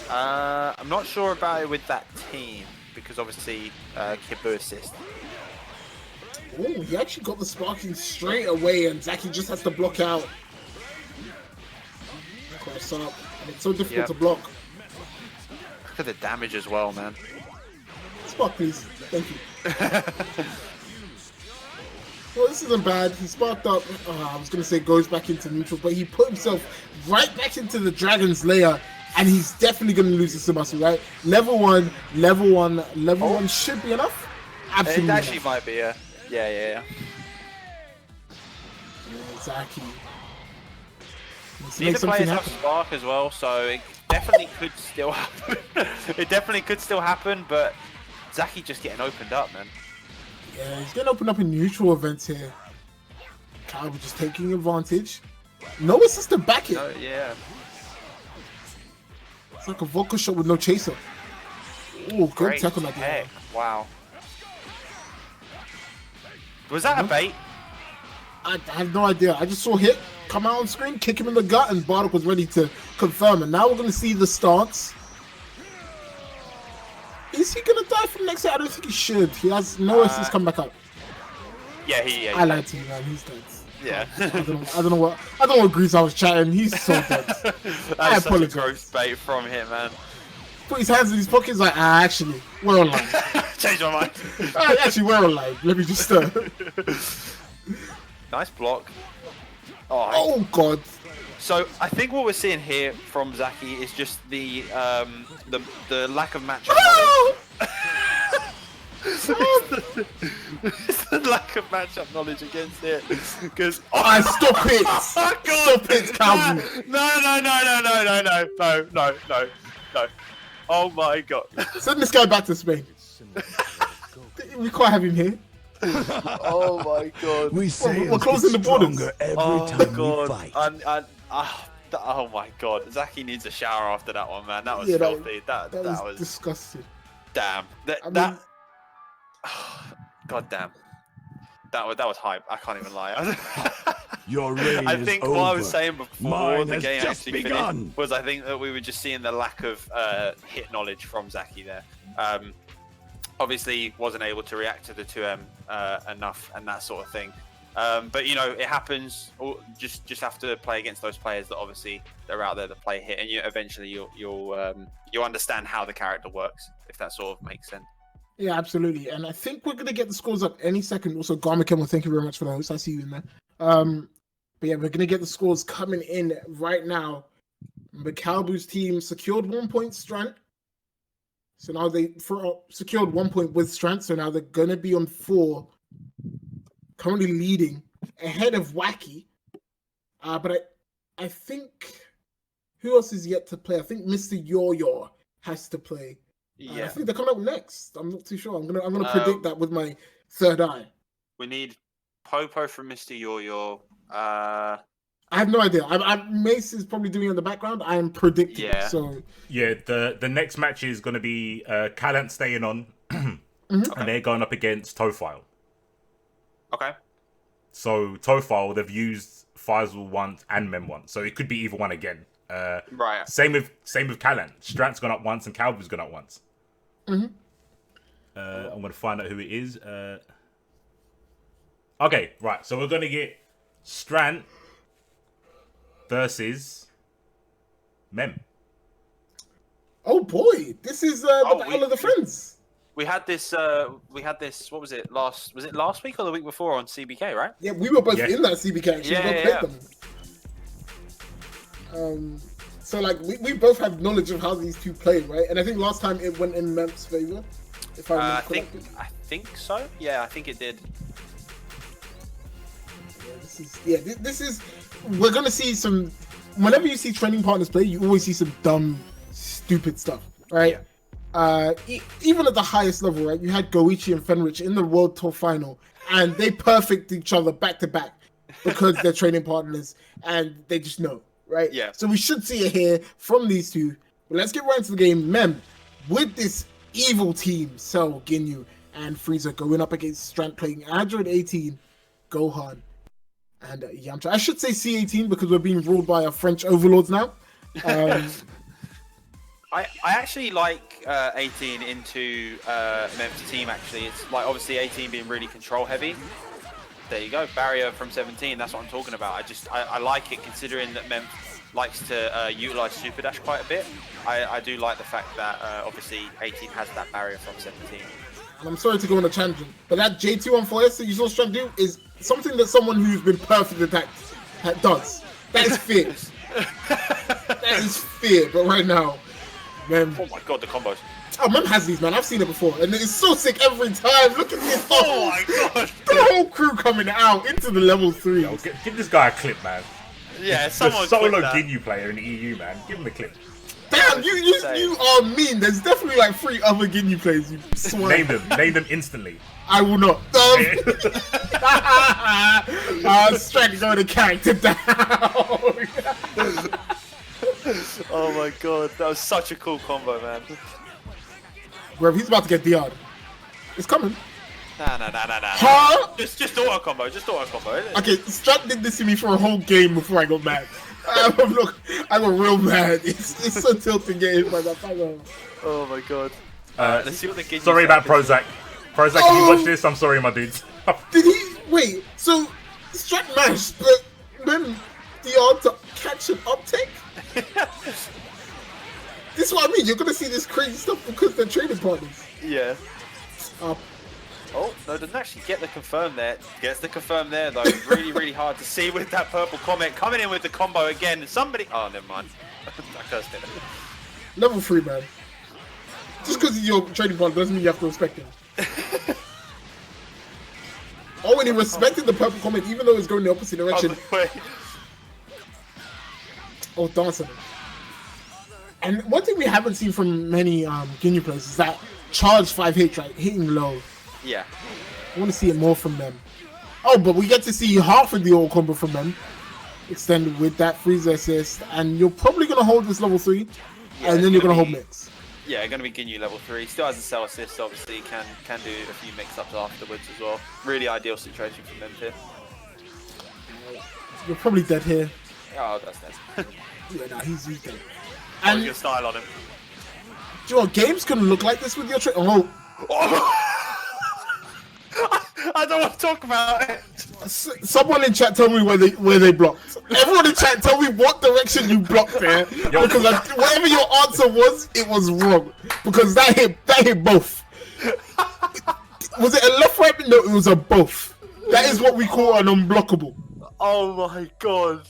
I'm not sure about it with that team because obviously Calbu assist. Oh, he actually got the sparking straight away, and Zaki just has to block out. Cross up, and it's so difficult to block. Look at the damage as well, man. Spark, please. Thank you. Well, this isn't bad. He sparked up. I was going to say goes back into neutral, but he put himself right back into the dragon's lair, and he's definitely going to lose this to muscle, right? Level one should be enough. Absolutely. It actually might be, yeah. Yeah. Exactly. Neither players have spark as well, so it definitely could still happen. It definitely could still happen, but Zaki just getting opened up, man. Yeah, he's getting opened up in neutral events here. Calbu just taking advantage. No assist to back it. Yeah. It's like a vodka shot with no chaser. Oh, good tackle like that. Wow. Was that a bait? I have no idea. I just saw Hit come out on screen, kick him in the gut, and Bardock was ready to confirm. And now we're going to see the stance. Is he going to die from next hit? I don't think he should. He has no assist come back up. Yeah, I lied to you, man. He's dead. Yeah. I don't know what Grease I was chatting. He's so dead. I apologize. Such a gross bait from him, man. Put his hands in his pockets like, actually, we're online. Change my mind. Actually, we're online. Let me just... Nice block. Oh, God. So I think what we're seeing here from Zaki is just the lack of matchup knowledge. It's the lack of matchup knowledge against it. Because stop it! Stop it, Calbu! No. Oh my God. Send this guy back to Spain. We can't have him here. Oh my God. We're closing the borders every time we fight. Oh my God. Zaki needs a shower after that one, man. That was filthy. That was disgusting. Damn. God damn. That was hype. I can't even lie. Your reign I think is what over. I was saying before the game actually begun. finished was I think that we were just seeing the lack of hit knowledge from Zaki there. Obviously wasn't able to react to the 2M enough and that sort of thing. But you know, it happens. Just have to play against those players that obviously they're out there that play hit, and eventually you'll understand how the character works, if that sort of makes sense. Yeah, absolutely. And I think we're gonna get the scores up any second. Also, Garma Kemmel, thank you very much for the host. I see you in there. But yeah, we're gonna get the scores coming in right now. But Calbu's team secured 1 point strength. So now they secured 1 point with strength. So now they're gonna be on 4, currently leading ahead of Wacky. But I think who else is yet to play? I think Mr. Yo-Yo has to play. Yeah, I think they're coming up next. I'm not too sure. I'm gonna predict that with my third eye. We need Popo from Mr. Yo-Yo. I have no idea. Mace is probably doing it in the background. I am predicting. Yeah. So yeah, the next match is going to be Callant staying on, and they're going up against Tofile. Okay. So Tofile, they've used Faisal once and Mem once, so it could be either one again. Right. Same with Callant. Strant's gone up once and Calbu's gone up once. I'm going to find out who it is. Okay, right. So we're going to get Strant versus Mem. Oh boy, this is the battle of the friends. We had this. What was it? Was it last week or the week before on CBK? Right? Yeah, we were both in that CBK. Actually, Yeah. Them. So like we both have knowledge of how these two play, right? And I think last time it went in Mem's favor. If I remember correctly. I think so. Yeah, I think it did. This is. We're gonna see some. Whenever you see training partners play, you always see some dumb, stupid stuff, right? Yeah. Even at the highest level, right? You had Goichi and Fenrich in the World Tour final, and they perfect each other back to back because they're training partners, and they just know, right? Yeah. So we should see it here from these two. But let's get right into the game. Mem, with this evil team, Cell, Ginyu, and Frieza going up against Strant playing Android 18, Gohan, and Yamcha. I should say C18 because we're being ruled by our French overlords now. I actually like 18 into Memph's team. Actually, it's like obviously 18 being really control heavy. There you go, barrier from 17. That's what I'm talking about. I like it considering that Memphis likes to utilize Super Dash quite a bit. I do like the fact that obviously 18 has that barrier from 17. And I'm sorry to go on a tangent, but that J2 on 4S that you saw Struck do is something that someone who's been perfect at that does. That is fear. That is fear. But right now, Mem. Oh my god, the combos. Oh, Mem has these, man. I've seen it before, and it's so sick every time. Look at this. Oh my god. The whole crew coming out into the level 3. Yo, give this guy a clip, man. Yeah, the someone solo Ginyu player in the EU, man. Give him a clip. Damn, you are mean. There's definitely like 3 other Ginyu players. You swear. Name them instantly. I will not. I was trying to go the character down. Oh my god, that was such a cool combo, man. Bro, he's about to get DR'd. It's coming. Nah. Huh? Just auto combo, innit? Okay, Strat did this to me for a whole game before I got mad. I got real mad. It's so tilting getting hit by that fire. Oh my god. Let's see what the Ginyu. Sorry about Prozac. Prozac, if you watch this, I'm sorry, my dudes. Did he wait? So Strat mashed, but then DR'd to catch an uptake? This is what I mean. You're gonna see this crazy stuff because they're trading partners. Yeah. Oh, no, doesn't actually get the confirm there. Gets the confirm there, though. Really hard to see with that purple comment. Coming in with the combo again. Somebody... Oh, never mind. I cursed it. Level 3, man. Just because he's your trading partner doesn't mean you have to respect him. Oh, and he respected the purple comment even though it's going the opposite direction. Oh, dancing. And one thing we haven't seen from many Ginyu players is that charge 5H, right? Hitting low. Yeah. I want to see it more from them. Oh, but we get to see half of the old combo from them. Extended with that freezer assist. And you're probably going to hold this level 3. Yeah, and then you're going to hold mix. Yeah, going to be Ginyu level 3. Still has a cell assist, obviously. Can do a few mix-ups afterwards as well. Really ideal situation for them here. You're probably dead here. Oh, that's dead. Yeah, nah, he's dead. And your style on him. Do you know what? Games can look like this with your trick. Oh. I don't want to talk about it. Someone in chat tell me where they blocked. Everyone in chat tell me what direction you blocked there. Because whatever your answer was, it was wrong. Because that hit both. Was it a left right? No, it was a both. That is what we call an unblockable. Oh my god.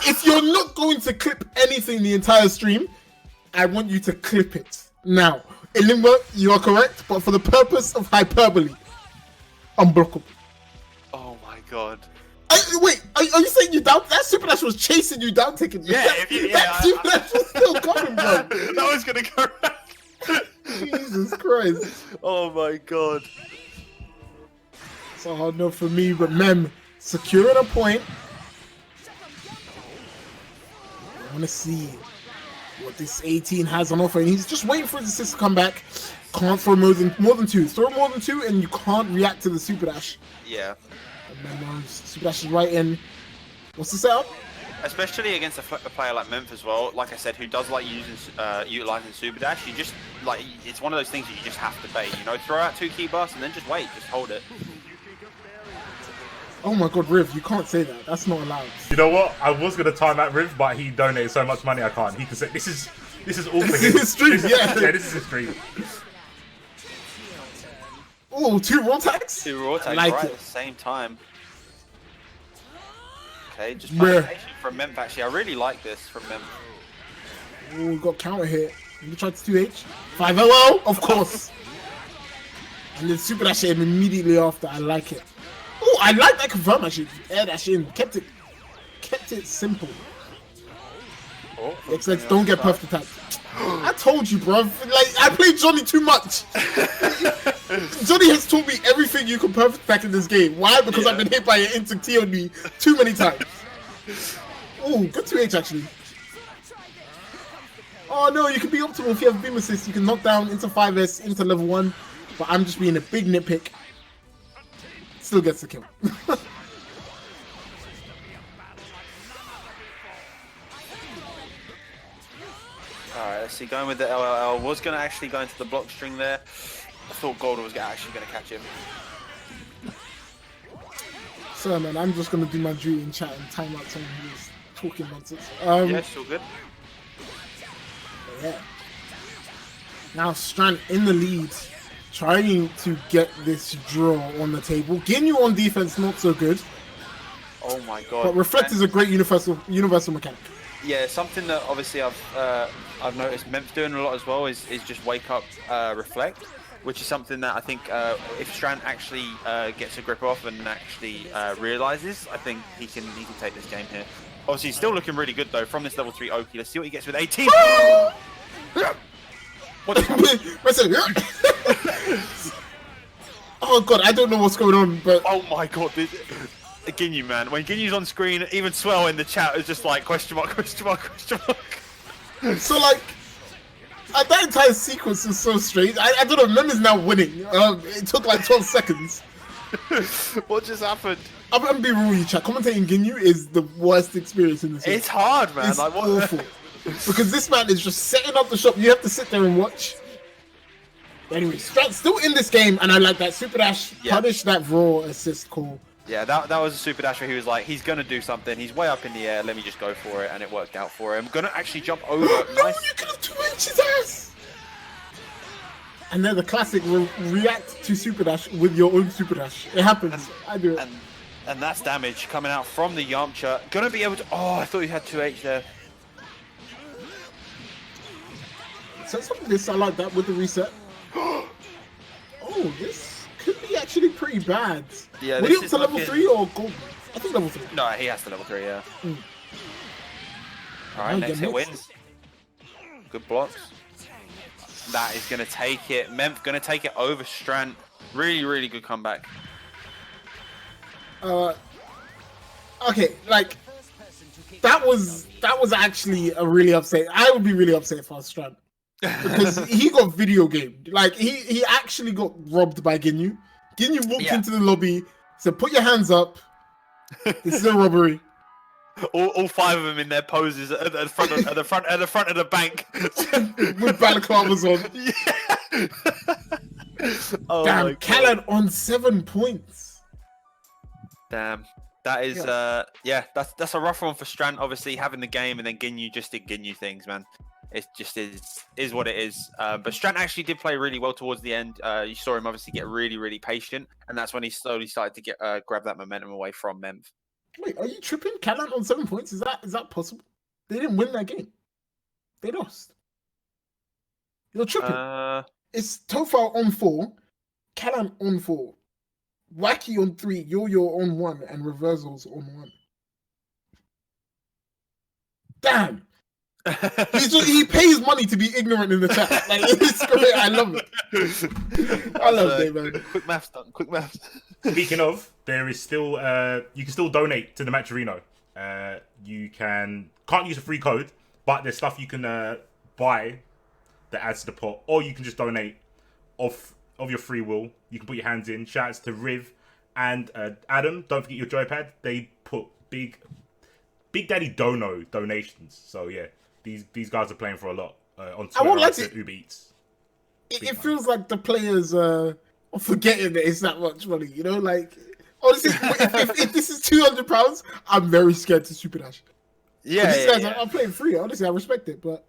If you're not going to clip anything the entire stream, I want you to clip it. Now, Elimba, you are correct, but for the purpose of hyperbole, unblockable. Oh my god. Wait, are you saying you down? That Super Dash was chasing you down, taking yeah, that Super Dash was still coming, bro. That was gonna go right. Jesus Christ. Oh my god. It's a hard no for me, but Mem, securing a point. I want to see what this 18 has on offer, and he's just waiting for his assist to come back. Can't throw more than 2. Throw more than 2, and you can't react to the Super Dash. Yeah. And then Super Dash is right in. What's the setup? Especially against a player like Memphis as well, like I said, who does like utilizing Super Dash. You just like it's one of those things that you just have to bait. You know, throw out 2 key bursts and then just wait, just hold it. Oh my god, Riv, you can't say that. That's not allowed. You know what? I was gonna time out Riv, but he donated so much money I can't. He can say this is all for him. This is his stream, yeah. Yeah, this is his stream. Oh, 2 raw tags? 2 raw tags like right it. at the same time. Okay, just patient from Memphis. Actually, I really like this from Memphis. Oh, we got counter hit. You tried to 2H. 5LO, of course. And then Super Dash him immediately after. I like it. Oh, I like that confirm actually. Air dash in. Kept it simple. Oh, Except don't get perfect attack. I told you, bro. Like, I played Johnny too much. Johnny has taught me everything you can perfect attack in this game. Why? Because I've been hit by an instant T on me too many times. Oh, good 2H actually. Oh no, you can be optimal if you have beam assist. You can knock down into 5S, into level 1. But I'm just being a big nitpick. Still gets the kill. Alright, let's Nicely going with the LLL. Was going to actually go into the block string there. I thought Golden was actually going to catch him. So, man, I'm just going to do my duty in chat and time out someone who's talking nonsense. Yeah, still good. Yeah. Now, Strand in the lead, trying to get this draw on the table. Ginyu on defense, not so good. Oh my god. But Reflect is a great universal mechanic. Yeah, something that obviously I've noticed Memphis doing a lot as well is just wake up Reflect, which is something that I think if Strand actually gets a grip off and actually realizes, I think he can take this game here. Obviously, he's still looking really good though from this level 3 Oki. Let's see what he gets with 18. Oh god, I don't know what's going on, but oh my god, Ginyu, man. When Ginyu's on screen, even Swell in the chat is just like question mark, question mark, question mark. So like, that entire sequence is so strange. I don't know. Mem is now winning. It took like 12 seconds. What just happened? I'm gonna be real with you, chat. Commentating Ginyu is the worst experience in this game. It's hard, man. It's like what? awful. Because this man is just setting up the shop. You have to sit there and watch. Anyway, Strat's still in this game, and I like that Super Dash punished that raw assist call. Yeah, that was a Super Dash where he was like, he's gonna do something. He's way up in the air. Let me just go for it, and it worked out for him. Gonna actually jump over. No, nice. you could have 2H'd his ass. And then the classic react to Super Dash with your own Super Dash. It happens. I do it. And that's damage coming out from the Yamcha. Gonna be able to. Oh, I thought he had 2H there. So something this I like that with the reset. Oh, this could be actually pretty bad. Yeah, Were you up to level 3 or gold? I think level 3. No, he has to level 3, yeah. Alright, next hit wins. Good blocks. That is going to take it. Memph going to take it over Strand. Really, really good comeback. Okay, like that was actually a really upset. I would be really upset if I was Strand. Because he got video gamed. Like he actually got robbed by Ginyu. Ginyu walked into the lobby, said, "Put your hands up. This is a robbery." All 5 of them in their poses at the front of the bank with balaclavas on. Yeah. Oh damn, Callan on 7 points. Damn. That is that's a rough one for Strand, obviously having the game, and then Ginyu just did Ginyu things, man. It just is what it is. But Strand actually did play really well towards the end. You saw him obviously get really, really patient, and that's when he slowly started to get grab that momentum away from Memph. Wait, are you tripping? Callan on 7 points? Is that possible? They didn't win that game. They lost. You're tripping. It's Tofal on 4, Callan on 4, Wacky on 3, Yo-Yo on 1, and Reversals on 1. Damn. He pays money to be ignorant in the chat. Like, it's great. I love it. I love it, man. Quick maths done. Quick maths. Speaking of, there is still you can still donate to the Matcherino. You can't use a free code, but there's stuff you can buy that adds to the pot, or you can just donate of your free will. You can put your hands in. Shouts to Riv and Adam. Don't forget your joypad. They put big Daddy Dono donations. So yeah, these guys are playing for a lot on Twitter. I won't like Uber Eats. It feels like the players are forgetting that it's that much money. You know, like honestly, if this is £200, I'm very scared to Super Dash. Yeah, these guys are playing free. Honestly, I respect it, but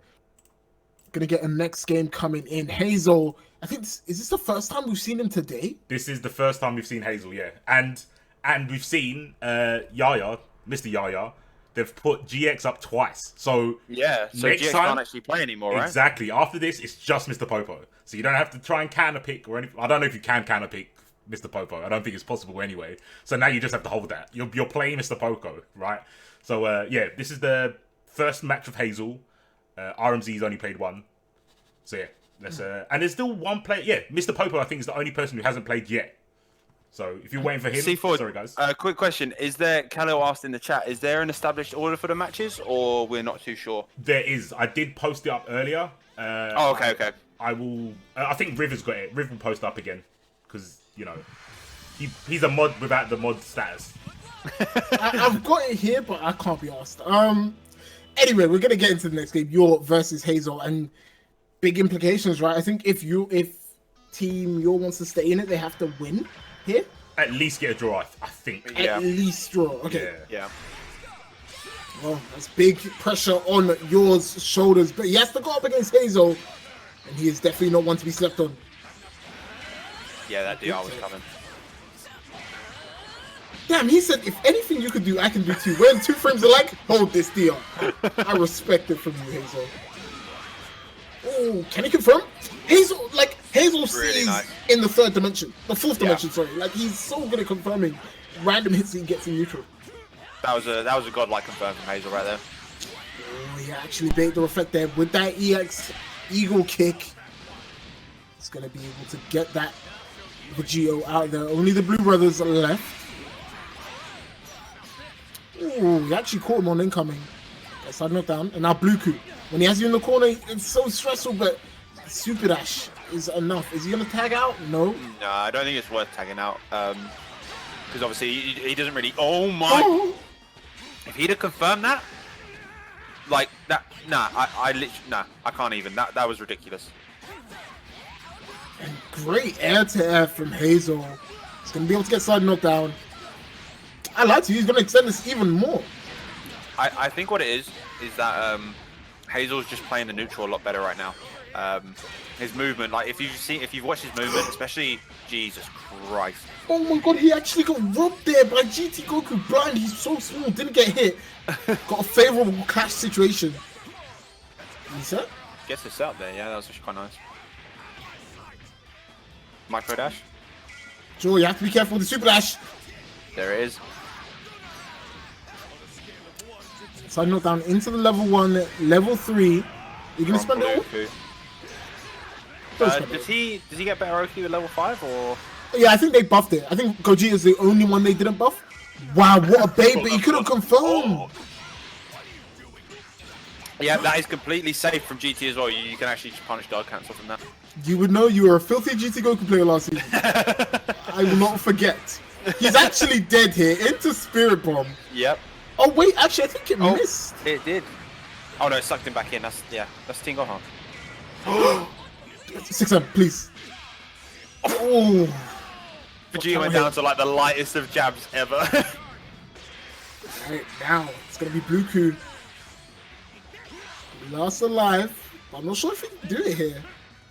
gonna get a next game coming in. Hazel, I think is this the first time we've seen him today? This is the first time we've seen Hazel, yeah, and we've seen Yaya, Mr. Yaya. They've put GX up twice, so yeah, so next GX time, can't actually play anymore, right? Exactly. After this, it's just Mr. Popo, so you don't have to try and counter pick or anything. I don't know if you can counter pick Mr. Popo. I don't think it's possible anyway. So now you just have to hold that. You're playing Mr. Popo, right? So yeah, this is the first match of Hazel. RMZ's only played one. So yeah, let's and there's still one player. Yeah, Mr. Popo I think is the only person who hasn't played yet. So if you're waiting for him, C4, sorry guys. Quick question: is there? Khalil asked in the chat: is there an established order for the matches, or we're not too sure? There is. I did post it up earlier. Okay. I will. I think Riv has got it. Riv will post up again because you know he's a mod without the mod status. I've got it here, but I can't be asked. Anyway, we're gonna get into the next game. You're versus Hazel, and big implications, right? I think if Team Yor wants to stay in it, they have to win here. At least get a draw, I think. At least draw. Okay. Yeah. Well, that's big pressure on Yor's shoulders, but he has to go up against Hazel, and he is definitely not one to be slept on. Yeah, that DR was coming. Damn, he said, if anything you could do, I can do too. When 2 frames alike, hold this DR. I respect it from you, Hazel. Oh, can he confirm? Hazel really sees nice. In the 3rd dimension. The 4th dimension, sorry. Like, he's so good at confirming random hits he gets in neutral. That was a godlike confirm from Hazel right there. Oh, he actually bait the effect there with that EX Eagle kick. He's going to be able to get that Vegeta out there. Only the Blue Brothers are left. Ooh, he actually caught him on incoming. Side note down. And now Blue Coup. When he has you in the corner, it's so stressful, but Super Dash is enough. Is he going to tag out? No. No, I don't think it's worth tagging out. Because obviously he doesn't really... Oh my... Oh. If he'd have confirmed that, like that, I literally, I can't even. That was ridiculous. And great air to air from Hazel. He's gonna be able to get side knockdown. I like to. He's gonna extend this even more. I think what it is that Hazel's just playing the neutral a lot better right now. His movement, like if you've watched his movement, especially Jesus Christ. Oh my god, he actually got robbed there by GT Goku blind. He's so small, didn't get hit. Got a favorable clash situation. Reset? Gets us out there, yeah, that was actually quite nice. Micro dash. Sure, you have to be careful with the super dash. There it is. Side note down into the level 1, level 3. You're gonna spend it all? Does he get better OQ at level 5 or? Yeah, I think they buffed it. I think Gogeta is the only one they didn't buff. Wow, what a bait, but he couldn't confirm. Yeah, that is completely safe from GT as well. You can actually just punish dog cancel from that. You would know you were a filthy GT Goku player last season. I will not forget. He's actually dead here. Into Spirit Bomb. Yep. Oh wait, actually I think it missed. It did. Oh no, it sucked him back in. That's Team Gohan. 6M, please. Oh. Vegeta went down to like the lightest of jabs ever. Right now, it's gonna be Blue Coup. Last alive. I'm not sure if he can do it here.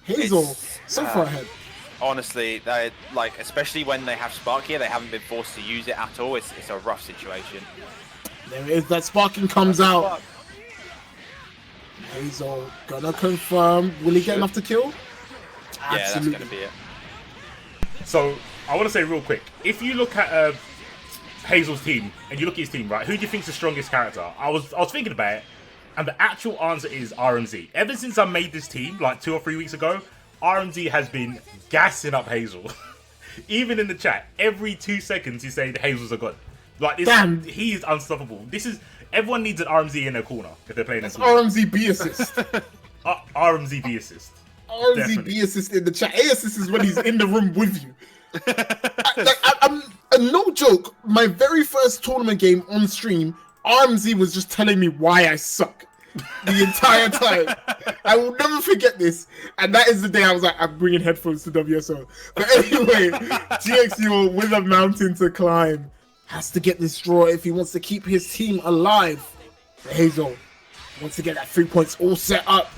Hazel, so far ahead. Honestly, like especially when they have Spark here, they haven't been forced to use it at all. It's a rough situation. There it is. That sparking comes out. Hazel gonna confirm. Will he get enough to kill? Yeah, absolutely. That's gonna be it. So I want to say real quick, if you look at Hazel's team and you look at his team, right? Who do you think's the strongest character? I was thinking about it, and the actual answer is RMZ. Ever since I made this team, like 2 or 3 weeks ago, RMZ has been gassing up Hazel. Even in the chat, every 2 seconds he's saying Hazel's a god. Like this, damn, he is unstoppable. Everyone needs an RMZ in their corner if they're playing. That's RMZ B assist. RMZ B assist. RMZ B assist in the chat. A assist is when he's in the room with you. I'm no joke. My very first tournament game on stream, RMZ was just telling me why I suck the entire time. I will never forget this. And that is the day I was like, I'm bringing headphones to WSO. But anyway, GXU with a mountain to climb has to get this draw if he wants to keep his team alive. Hazel wants to get that 3 points all set up.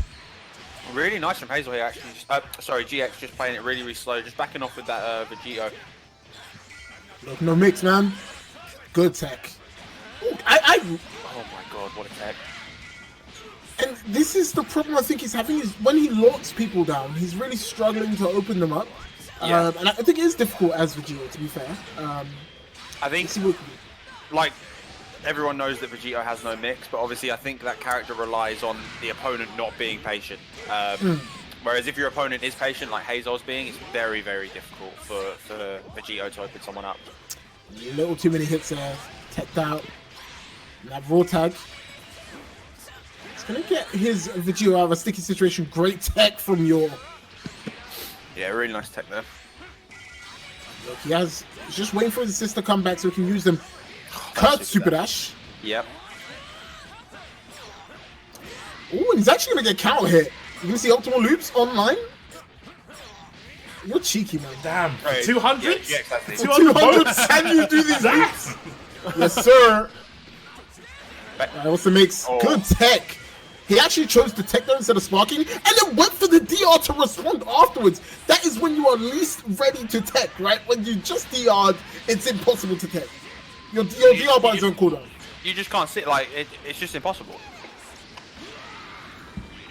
Really nice from Hazel here, actually. GX just playing it really, really slow. Just backing off with that Vegeta. Look, no mix, man. Good tech. Ooh, oh my god, what a tech. And this is the problem I think he's having, is when he locks people down, he's really struggling to open them up. Yeah. And I think it is difficult as Vegeta, to be fair. I think, like, everyone knows that Vegeta has no mix, but obviously I think that character relies on the opponent not being patient. Whereas if your opponent is patient, like Hazel's being, it's very, very difficult for Vegeta to open someone up. A little too many hits there. Teched out. And that raw tag. It's going to get his Vegeta out of a sticky situation. Great tech from Yor. Yeah, really nice tech there. Look, he's just waiting for his assist to come back so he can use them. Cut Super Dash. Yep. Ooh, and he's actually going to get counter hit. You can see optimal loops online. You're cheeky, man. Damn. Right. 200? Yeah, exactly. 200, can you do these loops? Yes, sir. That also makes good tech. He actually chose to tech there instead of sparking, and then went for the DR to respond afterwards. That is when you are least ready to tech, right? When you just DR'd, it's impossible to tech. Your DR bar is on cooldown. You just can't sit, like, it's just impossible.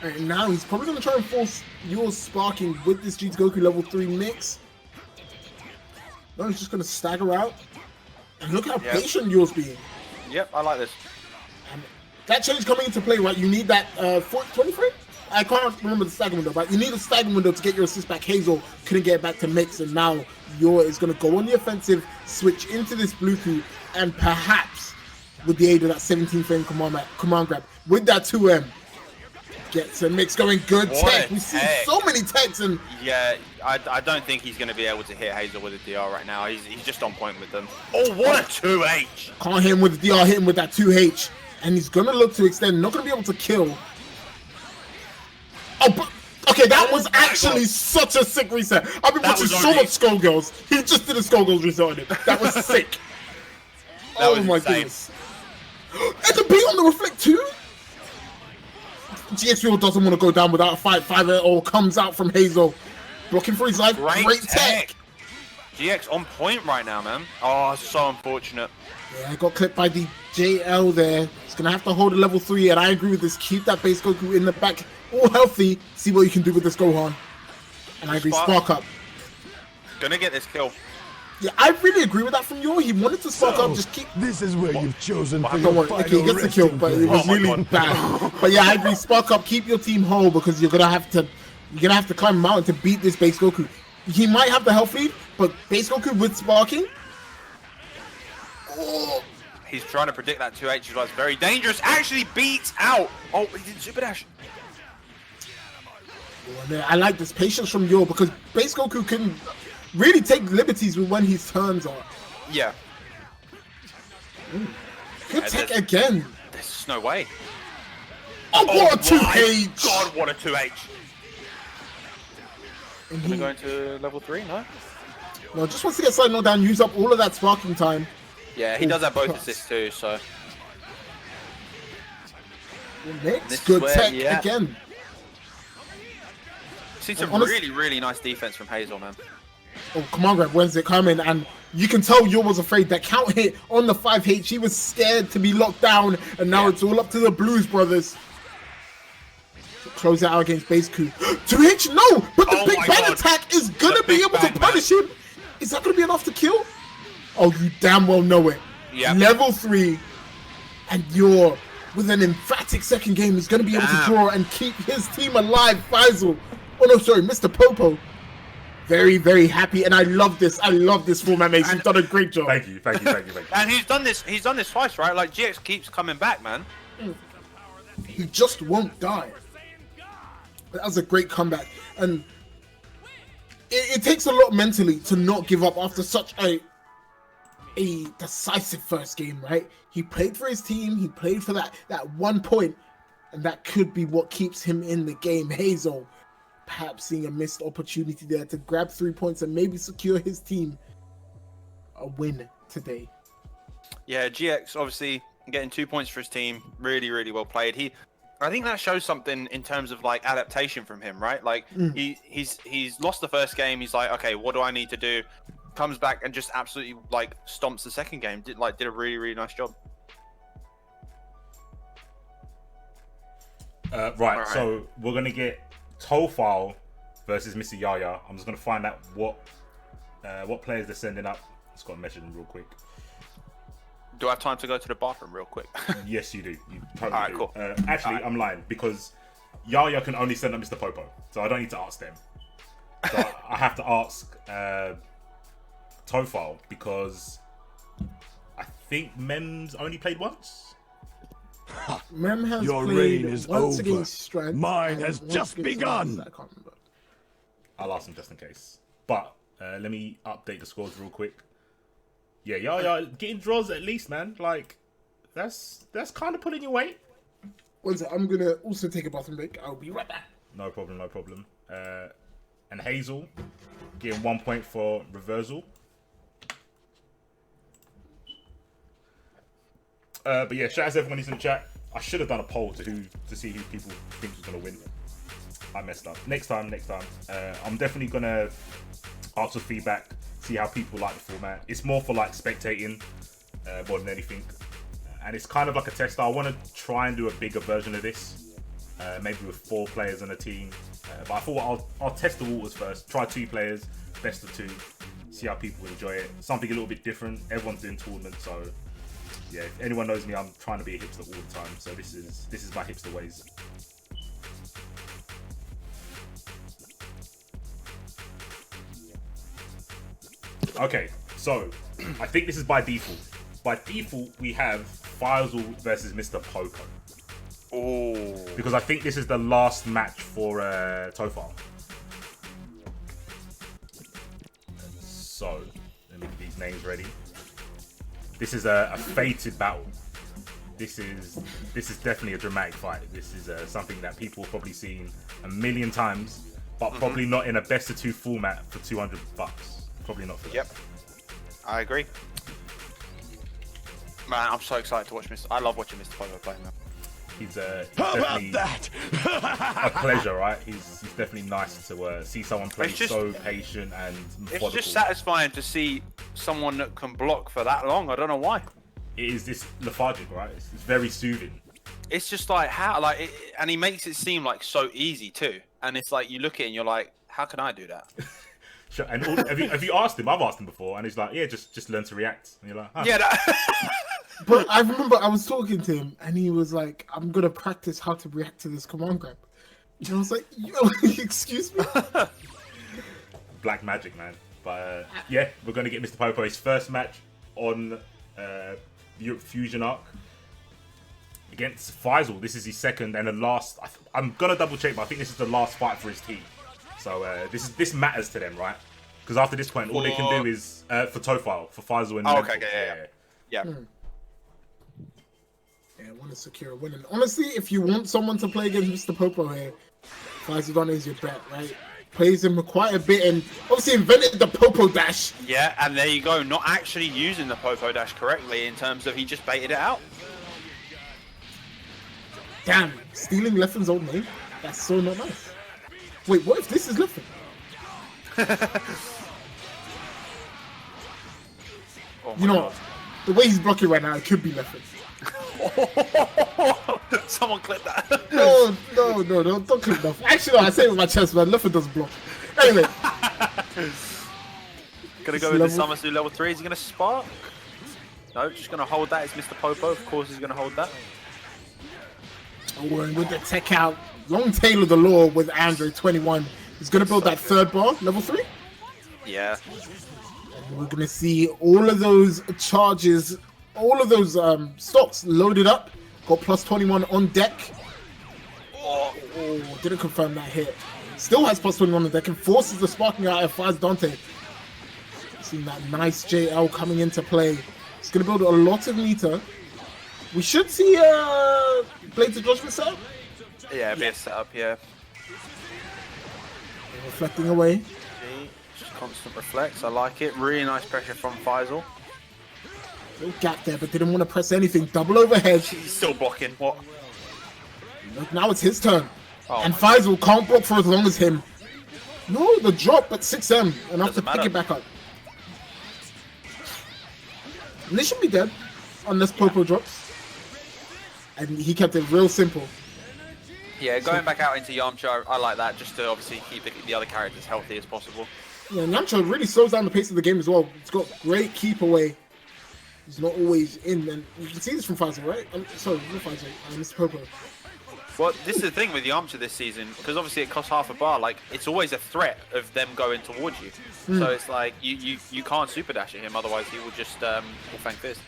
And now he's probably going to try and force your sparking with this G Goku level 3 mix. No, he's just going to stagger out. And look how patient yours being. Yep, I like this. And that change coming into play, right? You need that 20 frame? I can't remember the stagger window, but you need a stagger window to get your assist back. Hazel couldn't get back to mix, and now Yor is going to go on the offensive, switch into this blue coup, and perhaps with the aid of that 17 frame command grab, with that 2M, gets a mix going. Good tech. We see so many techs, and yeah, I don't think he's going to be able to hit Hazel with a DR right now. He's just on point with them. Oh, what a 2H! Can't hit him with the DR, hit him with that 2H, and he's going to look to extend. Not going to be able to kill. Oh, but okay, that was actually such a sick reset. I've been watching so much Skullgirls. He just did a Skullgirls reset on it. That was sick. Oh my goodness. And the beat on the reflect too? GX doesn't want to go down without a fight. 5-0 comes out from Hazel. Blocking for his life. Great tech. GX on point right now, man. Oh, so unfortunate. Yeah, I got clipped by the JL there. He's going to have to hold a level 3, and I agree with this. Keep that base Goku in the back. All healthy. See what you can do with this Gohan. And I agree. Spark up. Gonna get this kill. Yeah, I really agree with that from Yor. He wanted to spark up, just keep... This is where you've chosen for Don't worry, okay, he gets the kill, but it was really bad. But yeah, I agree, spark up, keep your team whole, because you're gonna have to climb a mountain to beat this base Goku. He might have the health lead, but base Goku with sparking... Oh. He's trying to predict that 2H, that's very dangerous. Actually beats out. Oh, he did super dash. I like this patience from Yor, because base Goku can really take liberties with when his turns are. Yeah. Good tech again. There's no way. Oh, what a 2H! God, what a 2H! And Can we go into level 3? No? No, just wants to get side knocked down, use up all of that sparking time. Yeah, he does have both assists too, so. Next, good tech again. See some really, really nice defense from Hazel, man. Oh, come on, grab. When's it coming? And you can tell Yor was afraid. That count hit on the 5H. He was scared to be locked down, and now it's all up to the Blues brothers. To close it out against base coup. 2H, no! But the Big Bang attack is gonna be able to punish him. Is that gonna be enough to kill? Oh, you damn well know it. Yeah. Level 3, and Yor with an emphatic second game is gonna be able to draw and keep his team alive. Faisal. Oh no, sorry, MrPopo. Very, very happy, and I love this. I love this format, mate. You've done a great job. Thank you. And he's done this twice, right? Like GX keeps coming back, man. He just won't die. That was a great comeback, and it takes a lot mentally to not give up after such a decisive first game, right? He played for his team. He played for that 1 point, and that could be what keeps him in the game. Hazel, perhaps seeing a missed opportunity there to grab 3 points and maybe secure his team a win today. Yeah, GX obviously getting 2 points for his team. Really, really well played. I think that shows something in terms of like adaptation from him, right? Like he's lost the first game. He's like, okay, what do I need to do? Comes back and just absolutely like stomps the second game. Did a really, really nice job. Right, so we're gonna get Tofile versus Mr. Yaya. I'm just gonna find out what players they're sending up. Just gotta measure them real quick. Do I have time to go to the bathroom real quick? Yes, you do. You totally Alright, do. cool. Actually, I'm lying because Yaya can only send up MrPopo, so I don't need to ask them. So I have to ask Tofile because I think Mem's only played once. Mem has Your played reign is once over. against Strength. Mine has just begun. I can't remember. I'll ask him just in case. But let me update the scores real quick. Yeah, Yaya getting draws at least, man. Like that's kind of pulling your weight. One sec, I'm gonna also take a bathroom break. I'll be right back. No problem, no problem. And Hazel getting 1 point for reversal. But yeah, shout out to everyone who's in the chat. I should have done a poll to see who people think was gonna win. I messed up. Next time. I'm definitely gonna ask for feedback, see how people like the format. It's more for like spectating more than anything, and it's kind of like a test. I want to try and do a bigger version of this, maybe with 4 players on a team. But I thought I'll test the waters first. Try 2 players, best of 2, see how people enjoy it. Something a little bit different. Everyone's doing tournaments, so yeah. If anyone knows me, I'm trying to be a hipster all the time. So this is my hipster ways. Okay, so I think this is by default. By default, we have Faisal versus MrPopo. Oh. Because I think this is the last match for Tofal. So, let me get these names ready. This is a fated battle. This is definitely a dramatic fight. This is something that people have probably seen a million times, but probably not in a best of 2 format for $200. Probably not for that. Yep, I agree. Man, I'm so excited to watch I love watching MrPopo play, man. He's definitely a pleasure, right? He's definitely nice to see someone play so patient and methodical. It's just satisfying to see someone that can block for that long. I don't know why. It is this lethargic, right? It's very soothing. It's just like how, and he makes it seem like so easy too. And it's like you look at it and you're like, how can I do that? And have you asked him? I've asked him before, and he's like, "Yeah, just learn to react." And you're like, huh. "Yeah." But I remember I was talking to him, and he was like, "I'm gonna practice how to react to this command grab." And I was like, "Excuse me." Black magic, man. But yeah, we're gonna get MrPopo his first match on Europe Fusion Arc against Faisal. This is his second and the last. I'm gonna double check, but I think this is the last fight for his team. So this matters to them, right? Because after this point, all they can do is for Tofal, for Faisal and yeah. I want to secure a win. And honestly, if you want someone to play against MrPopo here, FaisalDante is your bet, right? Plays him quite a bit and obviously invented the Popo dash. Yeah, and there you go. Not actually using the Popo dash correctly in terms of he just baited it out. Damn, stealing Leffen's old name? That's so not nice. Wait, what if this is Leffen? You know what? The way he's blocking right now, it could be Leffen. Someone clip that. No, don't clip that. Actually, no, I say it with my chest, man. Leffen doesn't block. Anyway. Gonna go with the Summersu level 3. Is he gonna spark? No, just gonna hold that. It's MrPopo. Of course he's gonna hold that. Oh, and with the tech out, long tail of the law with Android 21. He's gonna build that third bar, level 3. Yeah. And we're gonna see all of those charges, all of those stocks loaded up. Got plus 21 on deck. Oh, didn't confirm that hit. Still has plus 21 on deck and forces the sparking out of FaisalDante. Seeing that nice JL coming into play. It's gonna build a lot of meter. We should see Blades of Judgment set up. Yeah, a bit of setup, yeah. Reflecting away. Just constant reflex, I like it. Really nice pressure from Faisal. Little gap there, but didn't want to press anything. Double overhead. He's still blocking, what? Look, now it's his turn. And Faisal can't block for as long as him. No, the drop at 6M. Enough to pick it back up. And they should be dead. Unless Popo drops. And he kept it real simple. Yeah, going back out into Yamcha, I like that, just to obviously keep the other characters healthy as possible. Yeah, and Yamcha really slows down the pace of the game as well. It's got great keep away. He's not always in, and you can see this from Faisal, right? Sorry, not Faisal, MrPopo. Well, this is the thing with Yamcha this season, because obviously it costs half a bar. Like, it's always a threat of them going towards you. So it's like you can't super dash at him, otherwise he will just Whitefang Fist.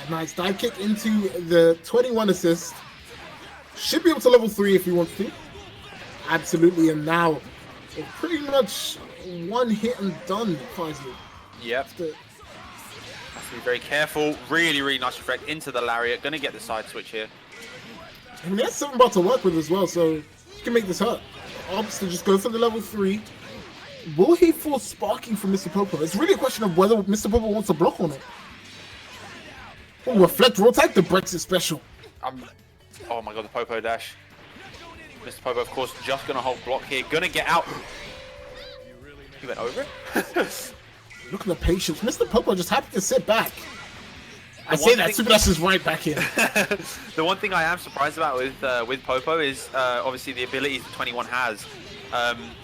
Nice dive kick into the 21 assist. Should be able to level 3 if he wants to. Absolutely, and now pretty much one hit and done, Faisal. Yep. Have to be very careful. Really, really nice effect into the lariat. Gonna get the side switch here. I mean, that's 7 bar to work with as well, so you can make this hurt. Ops to just go for the level 3. Will he force sparking from MrPopo? It's really a question of whether MrPopo wants to block or not. Oh, reflect roll tag, the Brexit special. Oh my god, the Popo dash. MrPopo, of course, just gonna hold block here. Gonna get out. He went over it. Look at the patience. MrPopo just happy to sit back. I say that Super Dash is right back in. The one thing I am surprised about with Popo is obviously the abilities that 21 has.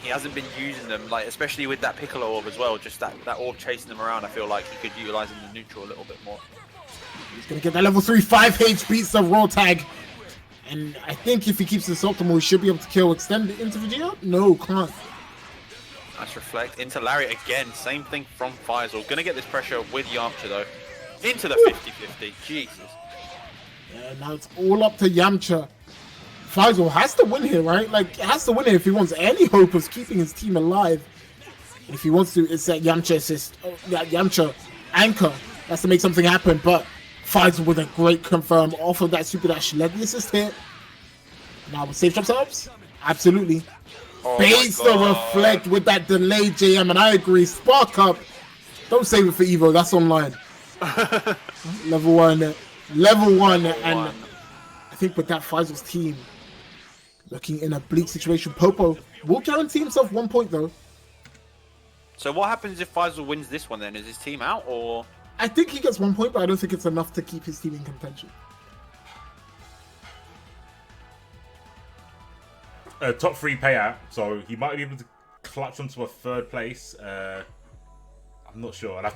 He hasn't been using them, like especially with that Piccolo orb as well. Just that orb chasing them around. I feel like he could utilize in the neutral a little bit more. He's gonna get that level 3 5H beats the roll tag. And I think if he keeps this optimal, he should be able to kill. Extend it into Vegeta? No, can't. Nice reflect into Larry again. Same thing from Faisal. Gonna get this pressure with Yamcha though. Into the 50-50. Jesus. Yeah, now it's all up to Yamcha. Faisal has to win here, right? Like, has to win here if he wants any hope of keeping his team alive. And if he wants to, it's that Yamcha assist. Oh, that Yamcha anchor has to make something happen. But Faisal with a great confirm off of that Super Dash. Let the assist hit. Now with safe drop setups? Absolutely. Oh Baits the reflect with that delayed JM. And I agree. Spark up. Don't save it for Evo. That's online. Level 1, and I think with that Faisal's team looking in a bleak situation, Popo will guarantee himself 1 point though. So what happens if Faisal wins this one then? Is his team out or? I think he gets 1 point, but I don't think it's enough to keep his team in contention. Top 3 payout, so he might be able to clutch onto a 3rd place. I'm not sure. I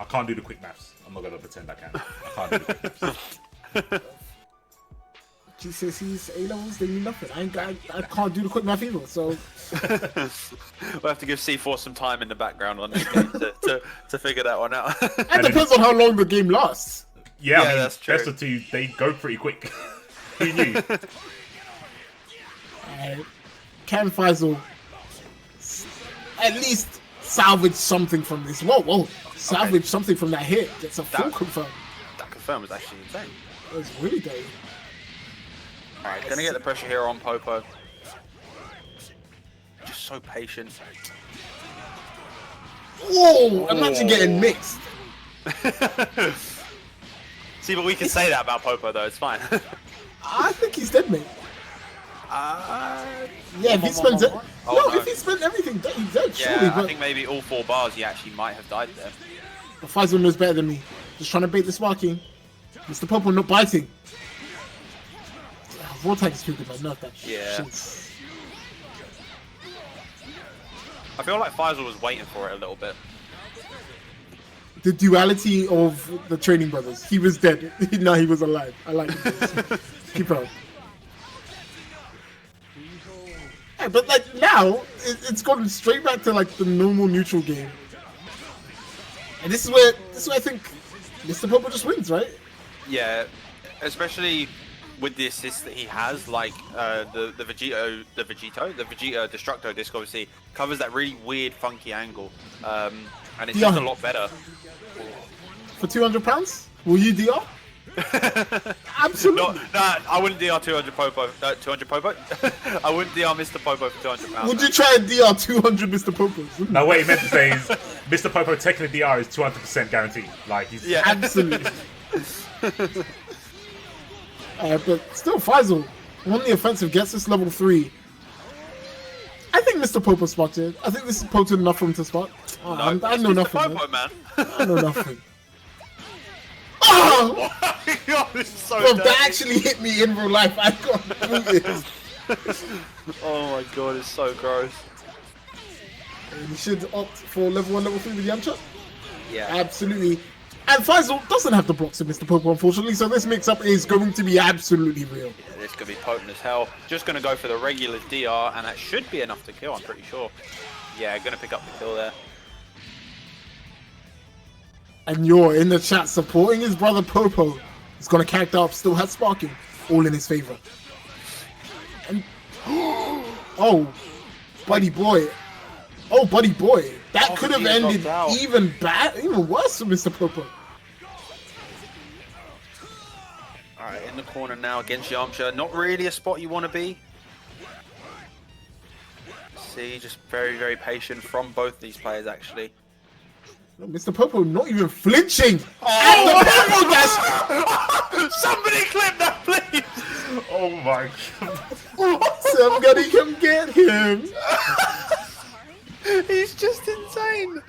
can't do the quick maths. I'm not gonna pretend I can. I can't do the quick maths. GCSEs, A-levels, they mean nothing. I can't do the quick math either, so... We'll have to give C4 some time in the background on this game to figure that one out. It depends on how long the game lasts. Yeah, I mean, that's true. best of 2, they go pretty quick. Who knew? Can Faisal at least salvage something from this? Whoa. Salvage something from that hit. Gets a full confirm. That confirm was actually insane. It was really good. Alright, gonna get the pressure here on Popo. Just so patient. Whoa! Imagine getting mixed. See, but we can say that about Popo though, it's fine. I think he's dead, mate. Yeah, if he spends it. If he spent everything, he's dead, surely. Yeah, I think maybe all 4 bars he actually might have died there. But Faisal knows better than me. Just trying to bait the sparking. MrPopo not biting. Raw tag is too good, but not that shit. I feel like Faisal was waiting for it a little bit. The duality of the training brothers. He was dead. Now he was alive. I like it. Keep on. Yeah, but like now, it's gone straight back to like the normal neutral game. And this is where I think MrPopo just wins, right? Yeah, especially with the assist that he has, like the Vegeta Destructo disc obviously covers that really weird, funky angle, and it's just a lot better. For £200, will you DR? Absolutely. No, I wouldn't DR 200 Popo. 200 Popo? I wouldn't DR MrPopo for £200. Would you try and DR 200 MrPopos? No, what he meant to say is MrPopo taking the DR is 200% guaranteed. Like, he's... Yeah, absolutely. But still, Faisal on the offensive gets this level 3. I think MrPopo spotted. I think this is potent enough for him to spot. No, I know nothing. Popo, man. I know nothing. Oh! God, this is so Bro, that actually hit me in real life. I can't believe it. Oh my god, it's so gross. You should opt for level 1, level 3 with Yamcha? Yeah. Absolutely. And Faisal doesn't have the blocks of MrPopo, unfortunately, so this mix-up is going to be absolutely real. Yeah, this could be potent as hell. Just going to go for the regular DR, and that should be enough to kill, I'm pretty sure. Yeah, going to pick up the kill there. And you're in the chat supporting his brother Popo. He's going to character up, still has sparking, all in his favor. And oh, buddy boy. Oh, buddy boy. That could have ended even worse for MrPopo. Alright, in the corner now against Yamcha. Not really a spot you want to be. See, just very, very patient from both these players, actually. Mr. Popo not even flinching. Oh, the somebody clip that, please. Oh my god. Somebody come get him. He's just insane.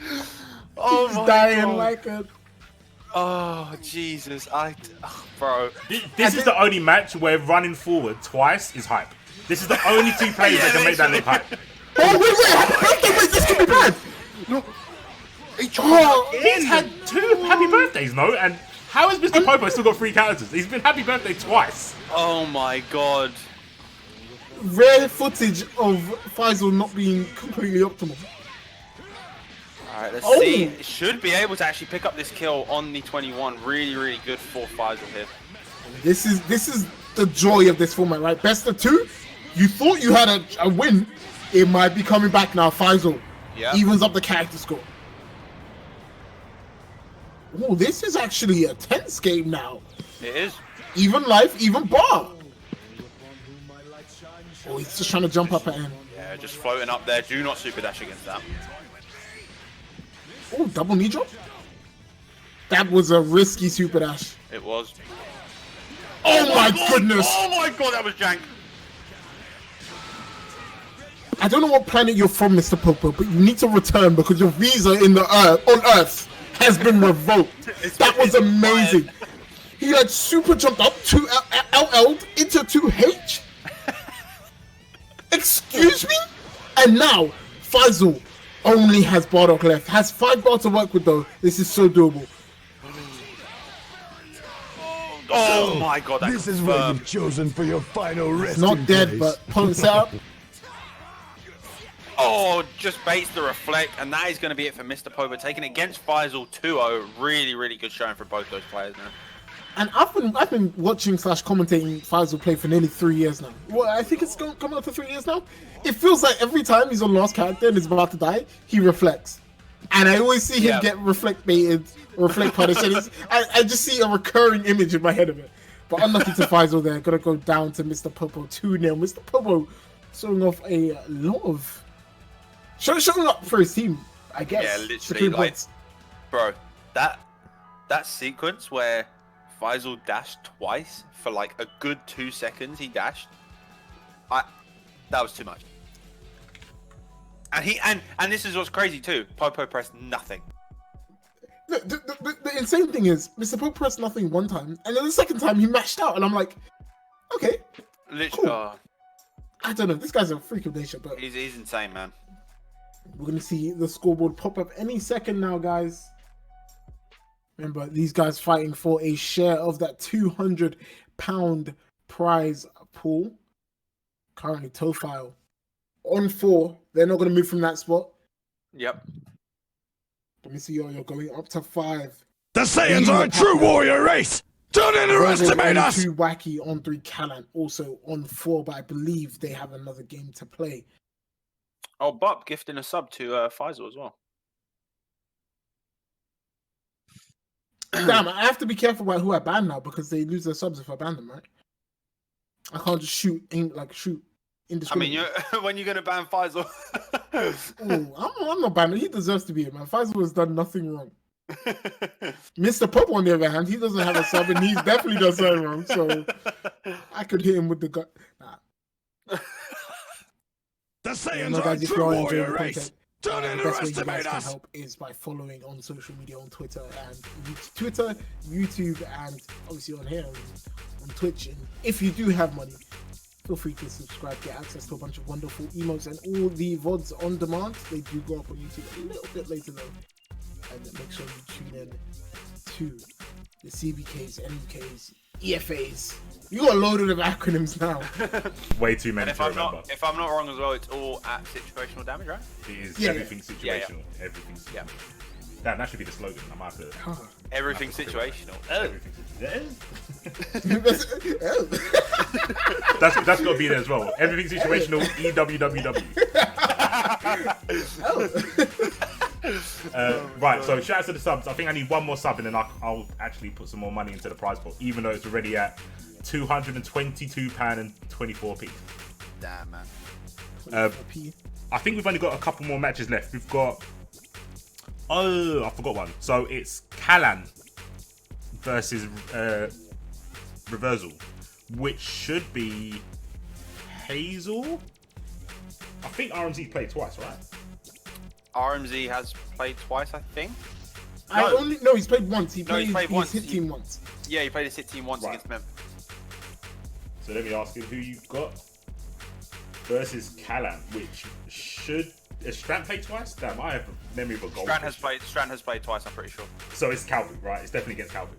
Oh He's my dying god. like a... Oh, Jesus. Bro. This is the only match where running forward twice is hype. This is the only two players that can make that look hype. Oh, wait, this could be bad. No. He's had 2 happy birthdays, no? And how has Mr. Popo still got 3 characters? He's been happy birthday twice. Oh my god. Rare footage of Faisal not being completely optimal. Alright, let's see. It should be able to actually pick up this kill on the 21. Really, really good for Faisal here. This is the joy of this format, right? Best of 2. You thought you had a win. It might be coming back now. Faisal evens up the character score. Oh, this is actually a tense game now. It is. Even life, even bar. Oh, he's just trying to jump up at him. Yeah, just floating up there. Do not super dash against that. Oh, double knee drop? That was a risky super dash. It was. Oh my goodness! Oh my god, that was jank. I don't know what planet you're from, Mr. Popo, but you need to return because your visa in the on Earth has been revoked. That was amazing. He like super jumped up to LL'd into 2H. Excuse me? And now Faisal only has Bardock left. Has 5 bar to work with though. This is so doable. Oh my god, this is what you've chosen for your final resting Not dead, place. but point setup. Oh, just baits the reflect, and that is going to be it for Mr. Popo. Taking against Faisal 2-0. Really, really good showing for both those players now. And I've been watching / commentating Faisal play for nearly 3 years now. Well, I think it's coming up to 3 years now. It feels like every time he's on last character and is about to die, he reflects. And I always see him get reflect baited, or reflect punished. And I just see a recurring image in my head of it. But unlucky to Faisal there. Gotta go down to Mr. Popo 2-0. Mr. Popo showing off a lot of... Showing up for his team, I guess. Yeah, literally, like, bro, that sequence where Faisal dashed twice for like a good 2 seconds, he dashed. That was too much. And and this is what's crazy too. Popo pressed nothing. The insane thing is, Mr. Popo pressed nothing one time, and then the second time he mashed out, and I'm like, okay, literally, cool. I don't know. This guy's a freak of nature, but he's insane, man. We're going to see the scoreboard pop up any second now, guys. Remember, these guys fighting for a share of that £200 prize pool. Currently, Tofile on 4. They're not going to move from that spot. Yep. Let me see, you're going up to 5. The Saiyans are a true warrior race! Don't underestimate us! 2 Wacky on 3, Callan also on 4, but I believe they have another game to play. Oh, Bob gifting a sub to Faisal as well. Damn, I have to be careful about who I ban now because they lose their subs if I ban them, right? I can't just shoot indiscriminately. I mean, when you're going to ban Faisal? I'm not banning. He deserves to be here, man. Faisal has done nothing wrong. Mr. Popo, on the other hand, he doesn't have a sub and he definitely does something wrong. So I could hit him with the gut. Nah. The Saiyans are a true warrior race. Don't underestimate us. Help is by following on social media on Twitter, YouTube, and obviously on here on Twitch. And if you do have money, feel free to subscribe, get access to a bunch of wonderful emotes and all the VODs on demand. They do go up on YouTube a little bit later though. And make sure you tune in to the CBKs, MKs, EFAs. You got loaded of acronyms now. Way too many to remember. If I'm not wrong as well, it's all at situational damage, right? It is everything situational. Yeah. Everything situational. Yeah. That should be the slogan. I might have to. Everything situational. That's got to be there as well. Everything situational. EWWW. Right, so shout out to the subs. I think I need one more sub and then I'll actually put some more money into the prize pool, even though it's already at £222.24p. Damn, man. I think we've only got a couple more matches left. We've got... Oh, I forgot one. So it's Callan versus Reversal, which should be Hazel. I think RMZ played twice, right? RMZ has played twice, I think. No, he's played once. He played once. His hit team once. Yeah, he played his hit team once against Mem. So let me ask you who you've got versus Callan, which should... Has Strand played twice? Damn, I have a memory of a goal. Strand has played twice, I'm pretty sure. So it's Calbu, right? It's definitely against Calbu.